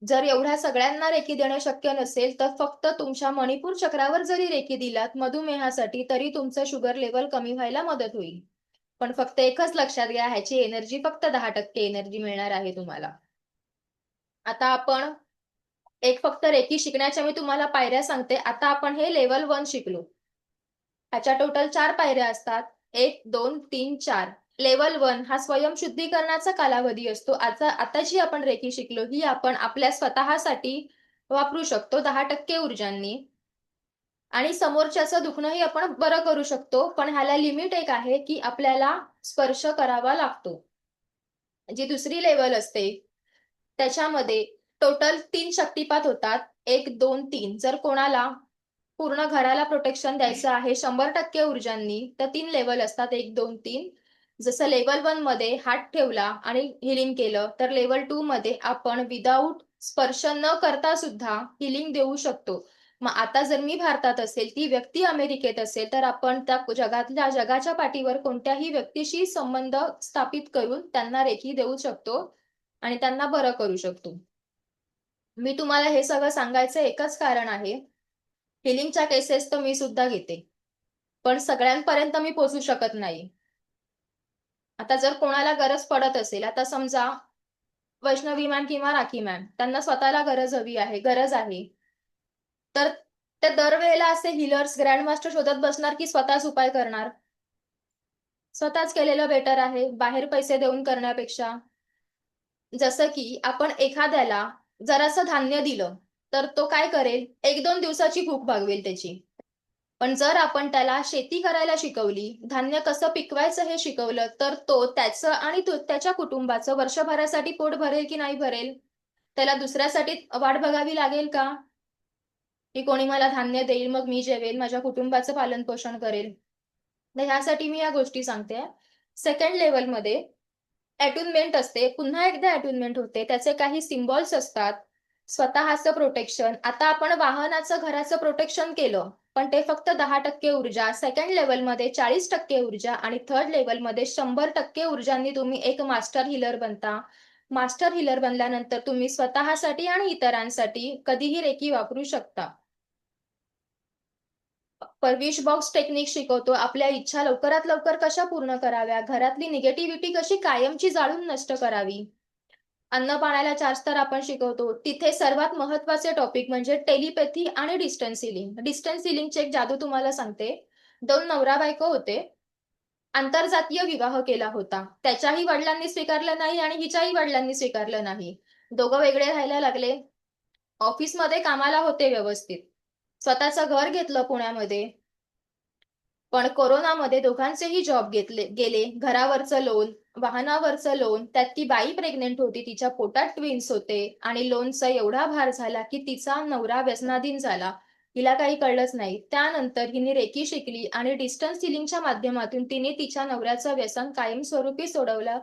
जर एवढ्या सगळ्यांना रेकी देणं शक्य नसेल, तर फक्त तुमच्या मणिपूर चक्रावर जरी रेकी दिलात मधुमेहासाठी, तरी तुमचं शुगर लेव्हल कमी व्हायला मदत होईल. पण फक्त एकच लक्षात घ्या, ह्याची एनर्जी फक्त 10% एनर्जी मिळणार आहे तुम्हाला. आता आपण एक फक्त रेकी शिकण्याच्या मी तुम्हाला पायऱ्या सांगते. आता आपण हे लेव्हल 1 शिकलो. ह्याच्या टोटल 4 पायऱ्या असतात. 1, 2, 3, 4. लेव्हल 1 हा स्वयंशुद्धीकरणाचा कालावधी असतो. आता जी आपण रेकी शिकलो, ही आपण आपल्या स्वतःसाठी वापरू शकतो 10% ऊर्जांनी. आणि समोरच्याचं दुखणंही आपण बरं करू शकतो. पण ह्याला लिमिट एक आहे, की आपल्याला स्पर्श करावा लागतो. जी दुसरी लेव्हल असते, त्याच्यामध्ये टोटल 3 शक्तिपात होतात. 1, 2, 3. जर कोणाला पूर्ण घराला प्रोटेक्शन द्यायचं आहे 100% ऊर्जांनी, तर 3 लेव्हल असतात 1, 2, 3. जसं लेव्हल 1 मध्ये हात ठेवला आणि हिलिंग केलं, तर लेव्हल 2 मध्ये आपण विदाऊट स्पर्श न करता सुद्धा हिलिंग देऊ शकतो. मग आता जर मी भारतात असेल, ती व्यक्ती अमेरिकेत असेल, तर आपण त्या जगाच्या पाठीवर कोणत्याही व्यक्तीशी संबंध स्थापित करून त्यांना रेकी देऊ शकतो आणि त्यांना बरं करू शकतो. मी तुम्हाला हे सगळं सांगायचं एकच कारण आहे, हिलिंगच्या केसेस तर मी सुद्धा घेते. पण सगळ्यांपर्यंत मी पोहोचू शकत नाही. आता जर कोणाला गरज पडत असेल, आता समजा वैष्णवी मॅम किंवा राखी मॅम, त्यांना स्वतःला गरज आहे. तर ते दरवेळेला असे हीलर्स, ग्रँडमास्टर शोधत बसणार की स्वतःच उपाय करणार. स्वतःच केलेलं बेटर आहे, बाहेर पैसे देऊन करण्यापेक्षा. जसं की आपण एखाद्याला जरासं धान्य दिलं, तर तो काय करेल? 1-2 दिवसाची भूक भागवेल त्याची. पण जर आपण त्याला शेती करायला शिकवली, धान्य कसं पिकवायचं हे शिकवलं, तर तो त्याचं आणि त्याच्या कुटुंबाचं वर्षभरासाठी पोट भरेल की नाही भरेल? त्याला दुसऱ्यासाठी वाट बघावी लागेल का? की कोणी मला धान्य देईल, मग मी जेवेल, माझ्या कुटुंबाचं पालन-पोषण करेल. तर ह्यासाठी मी या गोष्टी सांगते. सेकंड लेव्हलमध्ये अटुनमेंट असते. पुन्हा एकदा अटुनमेंट होते. त्याचे काही सिम्बॉल्स असतात. स्वतःचं प्रोटेक्शन. आता आपण वाहनाचं, घराचं प्रोटेक्शन केलं. पण ते फक्त 10% ऊर्जा. सेकंड लेव्हलमध्ये 40% ऊर्जा आणि थर्ड लेव्हलमध्ये 100% ऊर्जांनी तुम्ही एक मास्टर हीलर बनता. मास्टर हीलर बनल्यानंतर तुम्ही स्वतःसाठी आणि इतरांसाठी कधीही रेकी वापरू शकता. विश बॉक्स टेक्निक शिकवतो. आपल्या इच्छा लवकरात लवकर कशा पूर्ण कराव्या, घरातली निगेटिव्हिटी कशी कायमची जाळून नष्ट करावी. अन्न-पाण्याला चार्ज तर आपण शिकवतो. तिथे सर्वात महत्त्वाचे टॉपिक म्हणजे टेलिपॅथी आणि डिस्टन्स हिलिंग. डिस्टन्स हिलिंगची एक जादू तुम्हाला सांगते. 2 नवरा-बायको होते. आंतरजातीय विवाह केला होता. त्याच्याही वडिलांनी स्वीकारलं नाही आणि हिच्याही वडिलांनी स्वीकारलं नाही. दोघं वेगळे राहायला लागले. ऑफिसमध्ये कामाला होते व्यवस्थित. स्वतःचं घर घेतलं पुण्यामध्ये. पण कोरोनामध्ये दोघांचेही जॉब गेले. घरावरचं लोन, वाहनावरचं लोन, त्यात ती बाई प्रेग्नंट होती. तिच्या पोटात ट्विन्स होते आणि लोनचा एवढा भार झाला की तिचा नवरा व्यसनाधीन झाला. हिला काही कळलंच नाही. त्यानंतर हिने रेकी शिकली आणि डिस्टन्स हिलिंगच्या माध्यमातून तिने तिच्या नवऱ्याचं व्यसन कायमस्वरूपी सोडवलं.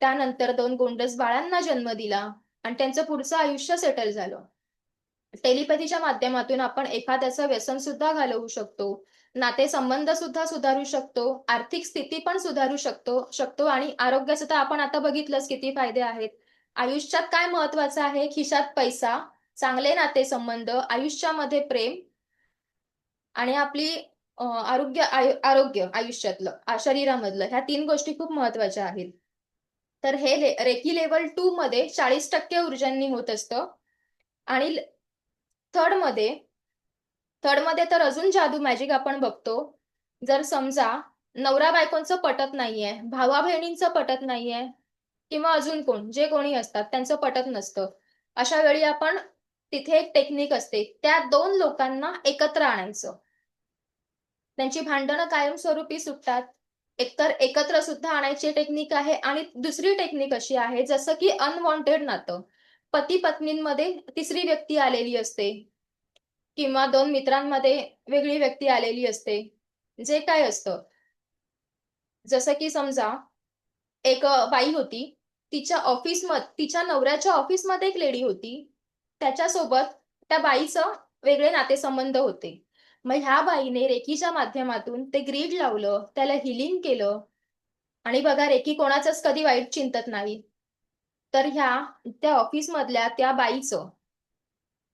त्यानंतर 2 गोंडस बाळांना जन्म दिला आणि त्यांचं पुढचं आयुष्य सेटल झालं. टेलिपॅथीच्या माध्यमातून आपण एखाद्याचं व्यसन सुद्धा घालवू शकतो. नातेसंबंध सुद्धा सुधारू शकतो. आर्थिक स्थिती पण सुधारू शकतो आणि आरोग्याचं तर आपण आता बघितलंच किती फायदे आहेत. आयुष्यात काय महत्वाचं आहे? खिशात पैसा, चांगले नातेसंबंध, आयुष्यामध्ये प्रेम आणि आपली आरोग्य आयुष्यातलं, शरीरामधलं ह्या 3 गोष्टी खूप महत्वाच्या आहेत. तर हे रेकी लेव्हल 2 मध्ये 40% ऊर्जांनी होत असतं आणि थर्डमध्ये थर्डमध्ये तर अजून जादू मॅजिक आपण बघतो. जर समजा नवरा-बायकोंचं पटत नाहीये, भावा-बहिणींचं पटत नाहीये किंवा अजून कोण, जे कोणी असतात त्यांचं पटत नसतं. अशा वेळी आपण तिथे एक टेक्निक असते. त्या 2 लोकांना एकत्र आणायचं. त्यांची भांडणं कायमस्वरूपी सुटतात. एकतर एकत्र सुद्धा आणायची टेक्निक आहे आणि दुसरी टेक्निक अशी आहे जसं की अनवॉन्टेड नातं. पती पत्नींमध्ये तिसरी व्यक्ती आलेली असते किंवा दोन मित्रांमध्ये वेगळी व्यक्ती आलेली असते. जे काय असतं, जसं की समजा एक बाई होती. तिच्या नवऱ्याच्या ऑफिसमध्ये एक लेडी होती. त्याच्यासोबत त्या बाईचं वेगळे नातेसंबंध होते. मग ह्या बाईने रेकीच्या माध्यमातून ते ग्रीड लावलं, त्याला हीलिंग केलं आणि बघा रेकी कोणाचंच कधी वाईट चिंतत नाही. तर त्या ऑफिसमधल्या त्या बाईचं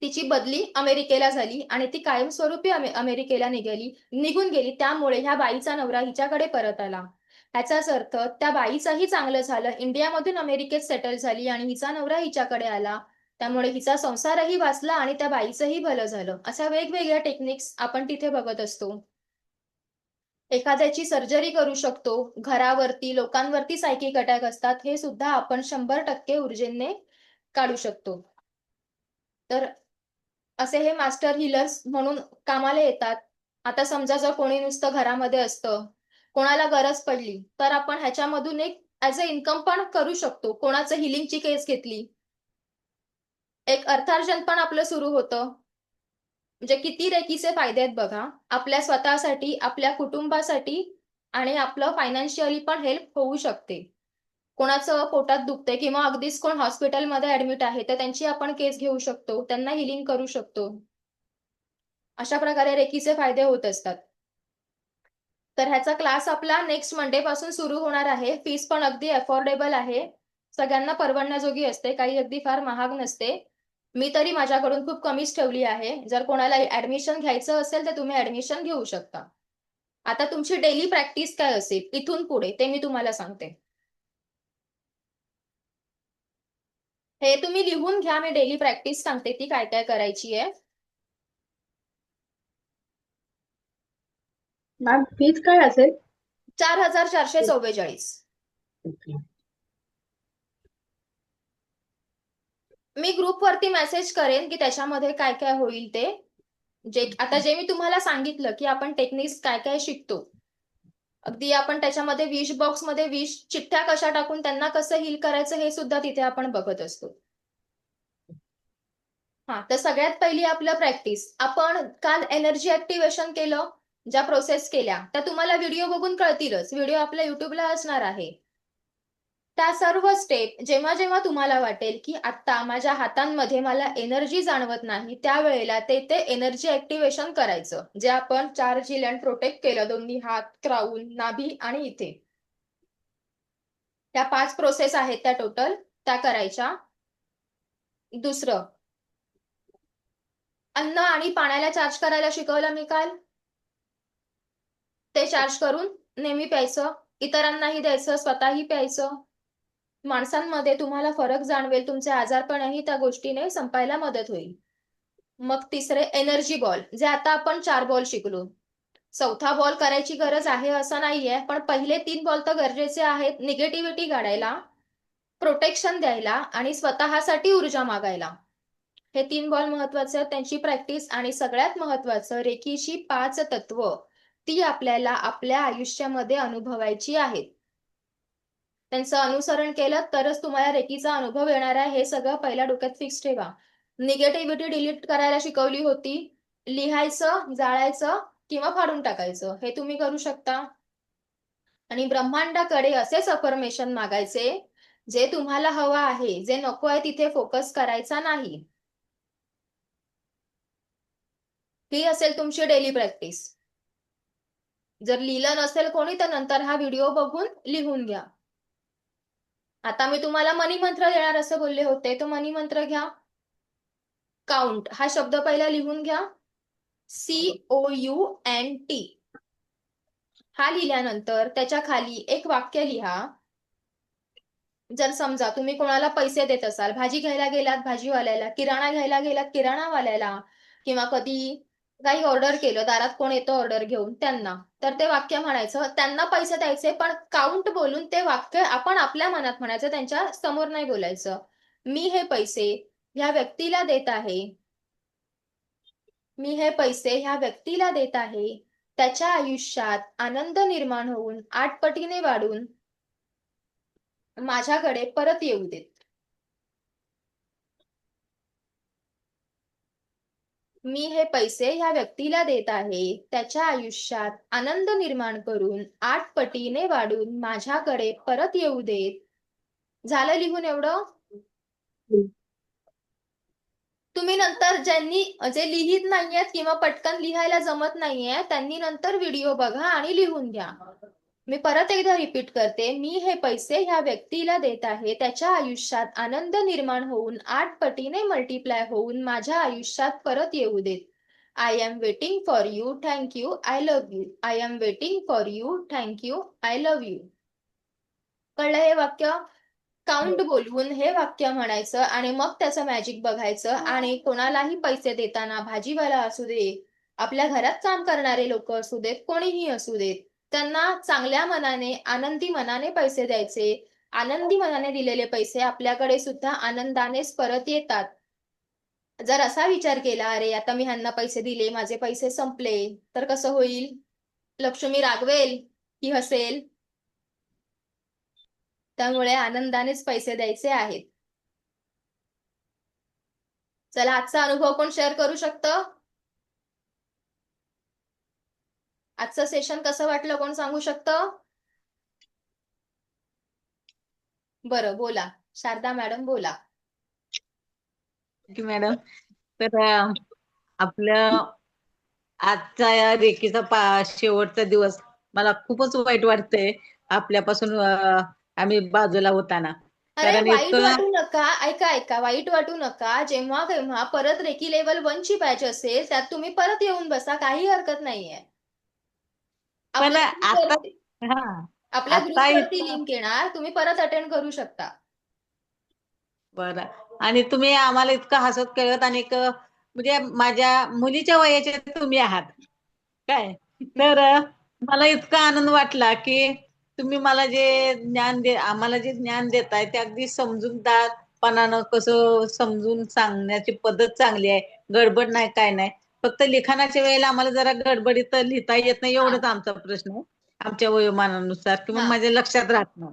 तिची बदली अमेरिकेला झाली आणि ती कायमस्वरूपी अमेरिकेला निघून गेली. त्यामुळे ह्या बाईचा नवरा हिच्याकडे परत आला. ह्याचाच अर्थ त्या बाईचंही चांगलं झालं. इंडियामधून अमेरिकेत सेटल झाली आणि हिचा नवरा हिच्याकडे आला. त्यामुळे हिचा संसारही वाचला आणि त्या बाईचंही भलं झालं. अशा वेगवेगळ्या टेक्निक्स आपण तिथे बघत असतो. एखाद्याची सर्जरी करू शकतो. घरावरती, लोकांवरती सायकिक अटॅक असतात. हे सुद्धा आपण 100% ऊर्जेने काढू शकतो. तर असे हे मास्टर हीलर्स म्हणून कामाला येतात. आता समजा जर कोणी नुसतं घरामध्ये असतं, कोणाला गरज पडली, तर आपण ह्याच्यामधून एक ॲज अ इन्कम पण करू शकतो. कोणाचं हीलिंगची केस घेतली, एक अर्थार्जन पण आपलं सुरू होतं. म्हणजे किती रेकीचे फायदे आहेत बघा. आपल्या स्वतःसाठी, आपल्या कुटुंबासाठी आणि आपलं फायनान्शियली पण हेल्प होऊ शकते. कोणाचं पोटात दुखतंय किंवा अगदीच कोण हॉस्पिटलमध्ये ॲडमिट आहे, तर त्यांची आपण केस घेऊ शकतो. त्यांना हीलिंग करू शकतो. अशा प्रकारे रेकीचे फायदे होत असतात. तर ह्याचा क्लास आपला नेक्स्ट मंडे पासून सुरू होणार आहे. फीस पण अगदी अफोर्डेबल आहे. सगळ्यांना परवडण्याजोगी असते. काही अगदी फार महाग नसते. मी तरी माझ्याकडून खूप कमीच ठेवली आहे. जर कोणाला ऍडमिशन घ्यायचं असेल तर तुम्ही ऍडमिशन घेऊ शकता. आता तुमची डेली प्रॅक्टिस काय असेल इथून पुढे ते मी तुम्हाला सांगते. हे तुम्ही लिहून घ्या. मी डेली प्रॅक्टिस सांगते ती काय काय करायची आहे. मॅम फीज काय असेल? 4,444. मी ग्रुपवरती मेसेज करेन की त्याच्यामध्ये काय काय होईल ते. जे मी तुम्हाला सांगितलं की आपण टेक्निक्स काय काय शिकतो. अगदी आपण त्याच्यामध्ये विश बॉक्समध्ये विश चिठ्ठ्या कशा टाकून त्यांना कसं हील करायचं हे सुद्धा तिथे आपण बघत असतो. तर सगळ्यात पहिली आपलं प्रॅक्टिस. आपण काल एनर्जी ऍक्टिव्हेशन केलं, ज्या प्रोसेस केल्या त्या तुम्हाला व्हिडिओ बघून कळतीलच. व्हिडिओ आपल्या युट्यूबला असणार आहे. त्या सर्व स्टेप जेव्हा जेव्हा तुम्हाला वाटेल की आता माझ्या हातांमध्ये मला एनर्जी जाणवत नाही, त्यावेळेला ते एनर्जी ऍक्टिव्हेशन करायचं. जे आपण 4 जील अँड प्रोटेक्ट केलं, दोन्ही हात, क्राऊन, नाभी आणि इथे. त्या 5 प्रोसेस आहेत त्या टोटल, त्या करायच्या. दुसरं, अन्न आणि पाण्याला चार्ज करायला शिकवलं मी काल. ते चार्ज करून नेहमी प्यायचं, इतरांनाही द्यायचं, स्वतःही प्यायचं. माणसांमध्ये तुम्हाला फरक जाणवेल, तुमचे आजारपणही त्या गोष्टीने संपायला मदत होईल. मग तिसरे एनर्जी बॉल, जे आता आपण 4 बॉल शिकलो. 4था बॉल करायची गरज आहे असं नाहीये, पण पहिले 3 बॉल तर गरजेचे आहेत. निगेटिव्हिटी काढायला, प्रोटेक्शन द्यायला आणि स्वतःसाठी ऊर्जा मागायला. हे 3 बॉल महत्वाचे आहेत. त्यांची प्रॅक्टिस आणि सगळ्यात महत्वाचं रेकीची 5 तत्व ती आपल्याला आपल्या आयुष्यामध्ये अनुभवायची आहेत. त्यांचं अनुसरण केलं तरच तुम्हाला रेकीचा अनुभव येणार आहे. हे सगळं पहिल्या डोक्यात फिक्स ठेवा. निगेटिव्हिटी डिलीट करायला शिकवली होती. लिहायचं, जाळायचं किंवा फाडून टाकायचं, हे तुम्ही करू शकता. आणि ब्रह्मांडाकडे असेच अफर्मेशन मागायचे जे तुम्हाला हवं आहे. जे नको आहे तिथे फोकस करायचा नाही. ही असेल तुमची डेली प्रॅक्टिस. जर लिहिलं नसेल कोणी तर नंतर हा व्हिडिओ बघून लिहून घ्या. आता मी तुम्हाला मनी मंत्र देणार असं बोलले होते, तो मनी मंत्र घ्या. काउंट हा शब्द पहिला लिहून घ्या. COUNT. हा लिहिल्यानंतर त्याच्या खाली एक वाक्य लिहा. जर समजा तुम्ही कोणाला पैसे देत असाल, भाजी घ्यायला गेलात भाजीवाल्याला, किराणा घ्यायला गेलात किराणावाल्याला, किंवा कधी काही ऑर्डर केलं, दारात कोण येतो ऑर्डर घेऊन त्यांना, तर ते वाक्य म्हणायचं. त्यांना पैसे द्यायचे पण काउंट बोलून ते वाक्य आपण आपल्या मनात म्हणायचं, त्यांच्या समोर नाही बोलायचं. मी हे पैसे ह्या व्यक्तीला देत आहे. मी हे पैसे ह्या व्यक्तीला देत आहे. त्याच्या आयुष्यात आनंद निर्माण होऊन 8 पटीने वाढून माझ्याकडे परत येऊ देत. मी हे पैसे ह्या व्यक्तीला देत आहे, त्याच्या आयुष्यात आनंद निर्माण करून 8 पटीने वाढून माझ्याकडे परत येऊ देत. झालं लिहून एवढं? तुम्ही नंतर ज्यांनी जे लिहित नाहीयेत किंवा पटकन लिहायला जमत नाहीये त्यांनी नंतर व्हिडिओ बघा आणि लिहून घ्या. मी परत एकदा रिपीट करते, मी हे पैसे ह्या व्यक्तीला देत आहे, त्याच्या आयुष्यात आनंद निर्माण होऊन 8 पटीने मल्टिप्लाय होऊन माझ्या आयुष्यात परत येऊ देत. I am waiting for you, thank you, I love you. I am waiting for you, thank you, I love you. कळलं हे वाक्य? काउंट बोलवून हे वाक्य म्हणायचं आणि मग त्याचं मॅजिक बघायचं. आणि कोणालाही पैसे देताना, भाजीवाला असू दे, आपल्या घरात काम करणारे लोक असू देत, कोणीही असू देत, त्यांना चांगल्या मनाने, आनंदी मनाने पैसे द्यायचे. आनंदी मनाने दिलेले पैसे आपल्याकडे सुद्धा आनंदानेच परत येतात. जर असा विचार केला, अरे आता मी ह्यांना पैसे दिले, माझे पैसे संपले, तर कसं होईल? लक्ष्मी रागवेल की हसेल? त्यामुळे आनंदानेच पैसे द्यायचे आहेत. चला, आजचा अनुभव कोण शेअर करू शकतं? आजचं सेशन कसं वाटलं कोण सांगू शकतं? बरं, बोला. शारदा मॅडम बोला. मॅडम, तर आपलं आजचा या रेखीचा शेवटचा दिवस मला खूपच वाईट वाटतंय आपल्यापासून आम्ही बाजूला होताना. अरे कारण वाईट इतकं वाटू नका. ऐका, वाईट वाटू नका. जेव्हा केव्हा परत रेकी लेवल 1 ची बॅच असेल त्यात तुम्ही परत येऊन बसा, काही हरकत नाहीये. पण आपल्या आता ग्रुपवरती हा आपल्या आता ग्रुपवरती इतकं लिंक येणार, तुम्ही परत अटेंड करू शकता. बरं. आणि तुम्ही आम्हाला इतकं हसत खेळत आणि म्हणजे माझ्या मुलीच्या वयाचे तुम्ही आहात काय. तर मला इतका आनंद वाटला की तुम्ही मला जे आम्हाला जे ज्ञान देताय ते अगदी समजूतदारपणानं कसं समजून सांगण्याची पद्धत चांगली आहे. गडबड नाही, काय नाही. फक्त लिखाणाच्या वेळेला आम्हाला जरा गडबडीत लिहिता येत नाही, हा एवढंच आमचा प्रश्न आहे. आमच्या वयोमानानुसार किंवा हा माझ्या लक्षात राहत नाही.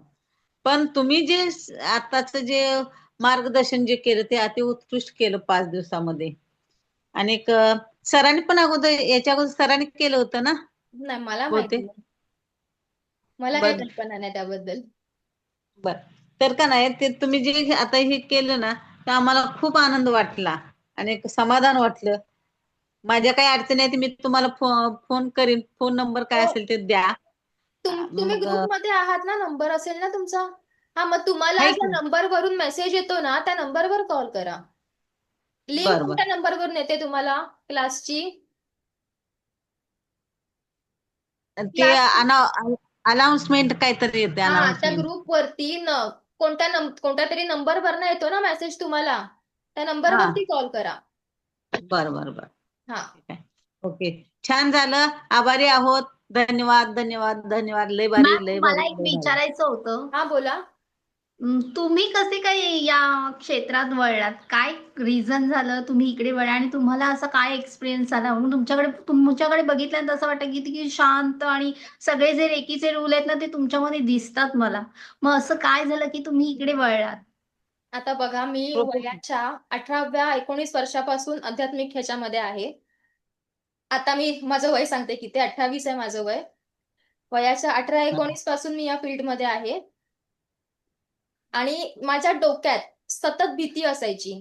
पण तुम्ही जे आताच जे मार्गदर्शन जे केलं ते अति उत्कृष्ट केलं 5 दिवसामध्ये. आणि सरांनी पण याच्या अगोदर सरांनी केलं होतं ना नाही, मला माहिती बहुतेक. नाही. मला काही बर कल्पना नाही त्याबद्दल. बर. तर का नाही, ते तुम्ही जे आता हे केलं ना, तर आम्हाला खूप आनंद वाटला आणि एक समाधान वाटलं. माझ्या काही अडचणी आहेत मी तुम्हाला फोन करीन. फोन नंबर काय हो, असेल ते द्या. तुम्ही मग ग्रुपमध्ये आहात ना, नंबर असेल ना तुमचा? हा, मग तुम्हाला आहे ज्या की. नंबरवरून मेसेज येतो ना त्या नंबरवर कॉल करा. लिंक बर बर. कोणत्या नंबरवरून येते तुम्हाला क्लासची? ते क्लासची अनाउन्समेंट काहीतरी येते, हा, त्या अनाउन्समेंट. ग्रुपवरती कोणत्या तरी नंबरवरनं येतो ना मेसेज तुम्हाला, त्या हा. नंबरवरती कॉल करा. बर बर बर. हा. ठीक आहे. ओके. छान झालं. आभारी आहोत. धन्यवाद, धन्यवाद, धन्यवाद. लय भारी, मॅम लय भारी, मला एक लय भारी. विचारायचं होतं. हा, बोला. तुम्ही कसे काय या क्षेत्रात वळलात? काय रिझन झालं तुम्ही इकडे वळला आणि तुम्हाला असा काय एक्सपिरियन्स आला? म्हणून तुमच्याकडे बघितल्यानंतर असं वाटतं की किती शांत आणि सगळे जे रेकीचे रूल आहेत ना ते तुमच्यामध्ये दिसतात मला. मग असं काय झालं की तुम्ही इकडे वळलात? आता बघा, मी प्रोफेसर. वयाच्या 18व्या-19 वर्षापासून आध्यात्मिक ह्याच्यामध्ये आहे. आता मी माझं वय सांगते किती, 28 आहे माझं वय. वयाच्या 18-19 पासून मी या फील्डमध्ये आहे. आणि माझ्या डोक्यात सतत भीती असायची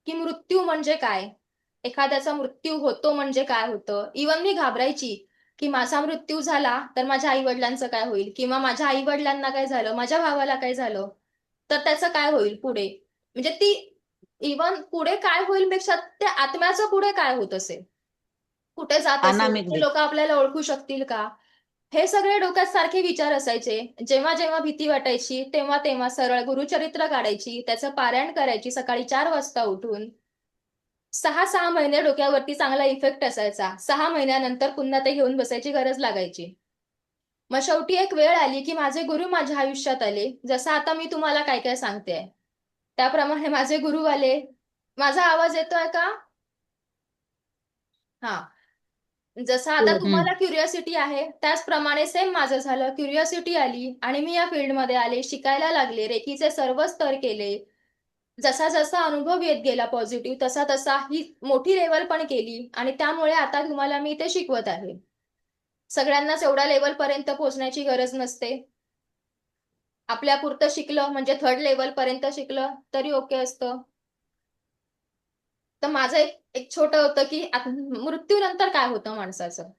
की मृत्यू म्हणजे काय, एखाद्याचा मृत्यू होतो म्हणजे काय होतं. इवन मी घाबरायची की माझा मृत्यू झाला तर माझ्या आई वडिलांचं काय होईल, किंवा माझ्या आई वडिलांना काय झालं, माझ्या भावाला काय झालं, तर त्याचं काय होईल पुढे. म्हणजे ती इवन पुढे काय होईल पेक्षा त्या आत्म्याचं पुढे काय होत असेल, कुठे जात असेल, अनामिक ते दे. लोक आपल्याला ओळखू शकतील का, हे सगळे डोक्यात सारखे विचार असायचे. जेव्हा जेव्हा भीती वाटायची तेव्हा तेव्हा सरळ गुरुचरित्र काढायची, त्याचं पारायण करायची सकाळी 4 वाजता उठून. 6 महिने डोक्यावरती चांगला इफेक्ट असायचा. 6 महिन्यानंतर पुन्हा ते घेऊन बसायची गरज लागायची. मग शेवटी एक वेळ आली की माझे गुरु माझ्या आयुष्यात आले. जसं आता मी तुम्हाला काय काय सांगते त्याप्रमाणे माझे गुरु आले. माझा आवाज येतोय का? हा. जसं आता हम्म. तुम्हाला क्युरिओसिटी आहे त्याचप्रमाणे सेम माझं झालं. क्युरिओसिटी आली आणि मी या फील्डमध्ये आले, शिकायला लागले, रेकीचे सर्व स्तर केले. जसा जसा अनुभव येत गेला पॉझिटिव्ह तसा तसा ही मोठी लेवल पण केली आणि त्यामुळे आता तुम्हाला मी ते शिकवत आहे. सगळ्यांनाच एवढ्या लेवल पर्यंत पोहोचण्याची गरज नसते. आपल्या पुरतं शिकलं म्हणजे थर्ड लेवल पर्यंत शिकलं तरी ओके असतं. तर माझं एक एक छोटं होतं की मृत्यूनंतर काय होतं माणसाचं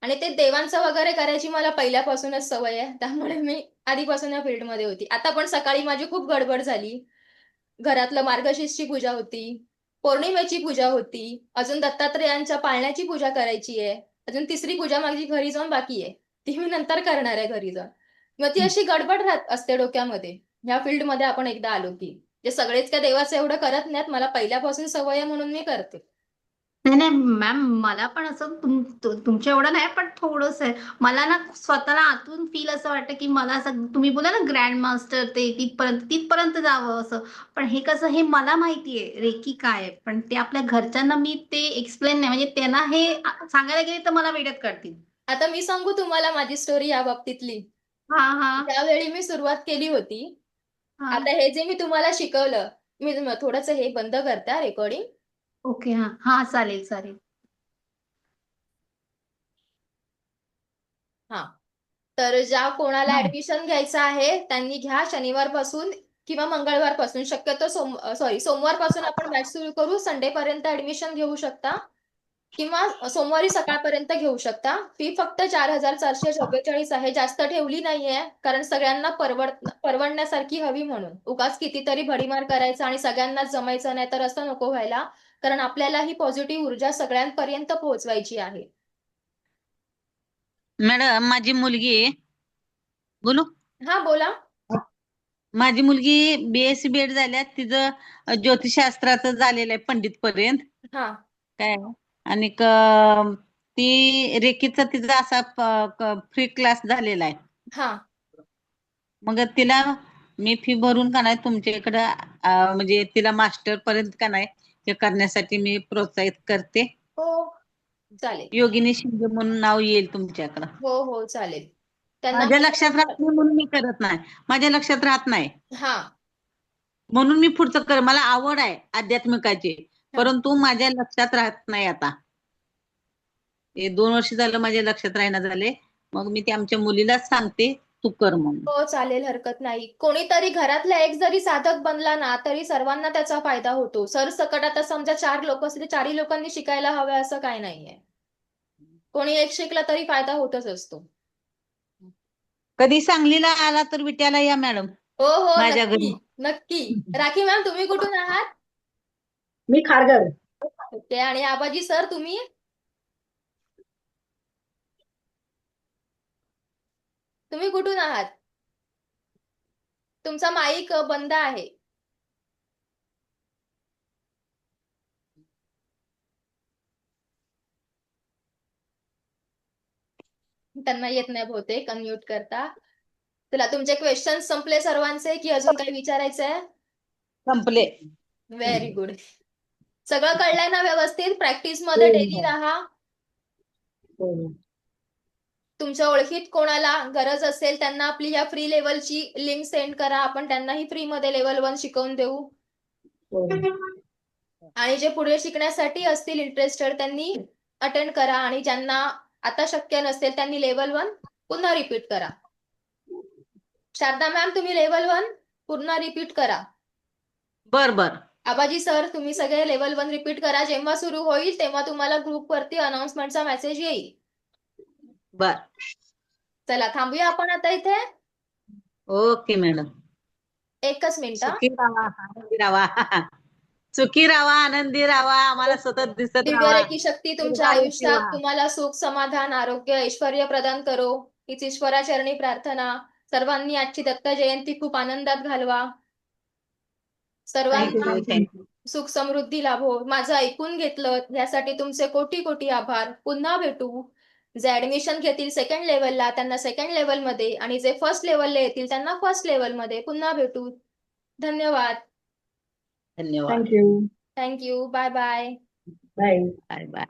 आणि ते देवांचं वगैरे करायची मला पहिल्यापासूनच सवय आहे. त्यामुळे मी आधीपासून या फील्डमध्ये होती. आता पण सकाळी माझी खूप गडबड झाली. घरातलं मार्गशीर्षची पूजा होती, पौर्णिमेची पूजा होती, अजून दत्तात्रेयांच्या पाळण्याची पूजा करायची आहे. अजून तिसरी पूजा माझी घरी जाऊन बाकी आहे. ती मी नंतर करणार आहे घरी जाऊन. मग ती अशी गडबड राहत असते डोक्यामध्ये. ह्या फील्डमध्ये आपण एकदा आलो की. जे सगळेच काय देवाचं एवढं करत नाहीत. मला पहिल्यापासून सवय आहे म्हणून मी करते. नाही नाही मॅम, मला पण असं तुमच्या एवढं नाही, पण थोडंसं आहे. मला ना स्वतःला आतून फील असं वाटतं की मला असं, तुम्ही बोला ना ग्रँड मास्टर, ते तिथपर्यंत जावं असं. पण हे कसं, हे मला माहितीये रेकी काय आहे, पण ते आपल्या घरच्यांना मी ते एक्सप्लेन नाही, म्हणजे त्यांना हे सांगायला गेले तर मला वेड्यात काढतील. आता मी सांगू तुम्हाला माझी स्टोरी या बाबतीतली. हा हा त्यावेळी मी सुरुवात केली होती. हा. आता हे जे मी तुम्हाला शिकवलं, मी थोडंसं हे बंद करते रेकॉर्डिंग. ओके, हा हा, चालेल चालेल. हा. तर ज्या कोणाला हा. ऍडमिशन घ्यायचं आहे त्यांनी घ्या शनिवारपासून किंवा मंगळवारपासून. शक्यतो सोमवारपासून आपण बॅच सुरू करू. संडे पर्यंत ऍडमिशन घेऊ शकता किंवा सोमवारी सकाळपर्यंत घेऊ शकता. फी फक्त 4,444 आहे. जास्त ठेवली नाहीये कारण सगळ्यांना परवडण्यासारखी हवी म्हणून. उगाच कितीतरी भडीमार करायचं आणि सगळ्यांनाच जमायचं नाही तर असं नको व्हायला. कारण आपल्याला ही पॉझिटिव्ह ऊर्जा सगळ्यांपर्यंत पोहोचवायची आहे. मॅडम माझी मुलगी बोलू हा बोला. माझी मुलगी BSc B.Ed झाल्या. तिचं ज्योतिषशास्त्राचं झालेलं आहे पंडित पर्यंत. हा काय आणि ती रेकीचा तिचा असा फ्री क्लास झालेला आहे. हा मग तिला मी फी भरून का नाही तुमच्या इकडं म्हणजे तिला मास्टर पर्यंत का नाही हे करण्यासाठी मी प्रोत्साहित करते. हो चालेल. योगिनी शिंदे म्हणून नाव येईल तुमच्याकडं. हो हो चालेल. त्यांना माझ्या लक्षात माझ्याकडून राहत नाही म्हणून मी करत नाही. माझ्या लक्षात राहत नाही हा म्हणून मी पुढचं कर. मला आवड आहे आध्यात्मिकाची, हा परंतु माझ्या लक्षात राहत नाही. आता हे 2 वर्ष झालं माझ्या लक्षात राहणं झाले. मग मी ते आमच्या मुलीलाच सांगते तू कर म्हणून. हो चालेल, हरकत नाही. कोणीतरी घरातला एक जरी साधक बनला ना तरी सर्वांना त्याचा फायदा होतो. सरसकट आता समजा 4 लोक असतील तर 4ही लोकांनी शिकायला हवं असं काही नाहीये. कोणी एक शिकला तरी फायदा होतच असतो. कधी सांगलीला आला तर विट्याला या मॅडम हो हो माझ्या नक्की घरी. नक्की. राखी मॅम तुम्ही कुठून आहात? मी खारघर. ओके. आणि आबाजी सर तुम्ही? तुम्ही कुठून आहात? तुमचा माईक बंद आहे. त्यांना येत नाही बहुतेक अनम्यूट करता. चला तुमचे क्वेश्चन संपले सर्वांचे की अजून काही विचारायचं आहे? संपले. Very good. सगळं कळलंय ना व्यवस्थित? प्रॅक्टिस मध्ये हो, डेली हो. राहा. हो. तुमच्या ओळखीत कोणाला गरज असेल त्यांना आपली ह्या फ्री लेवलची लिंक सेंड करा. आपण त्यांनाही फ्री मध्ये लेवल 1 शिकवून देऊ. हो. आणि जे पुढे शिकण्यासाठी असतील इंटरेस्टेड त्यांनी अटेंड करा आणि ज्यांना आता शक्य नसेल त्यांनी लेवल 1 पुन्हा रिपीट करा. शारदा मॅम तुम्ही लेवल 1 पुन्हा रिपीट करा. बर बर. आबाजी सर तुम्ही सगळे लेवल 1 रिपीट करा. जेव्हा सुरू होईल तेव्हा तुम्हाला ग्रुपवरती अनाउन्समेंटचा मेसेज येईल. बर. चला थांबूया आपण आता इथे. Okay madam. एकच मिनिट. सुखी राहा आनंदी राहा. सुखी राहा आनंदी राहा. आम्हाला सतत दिसत दिव्य राहा. रेखी शक्ती तुमच्या दीर्घायुष्य आयुष्यात व्हा. तुम्हाला सुख समाधान आरोग्य ऐश्वर्य प्रदान करो हीच ईश्वराचरणी प्रार्थना. सर्वांनी आजची दत्त जयंती खूप आनंदात घालवा. थँक्यू सर्वांना थँक्यू. सुख समृद्धी लाभो. माझं ऐकून घेतलं यासाठी तुमचे कोटी कोटी आभार. पुन्हा भेटू. जे ऍडमिशन घेतील सेकंड लेवलला त्यांना सेकंड लेवलमध्ये आणि जे फर्स्ट लेवलला येतील त्यांना फर्स्ट लेवलमध्ये पुन्हा भेटू. धन्यवाद. धन्यवाद. Thank you. Thank you. Bye bye. Bye. Bye bye.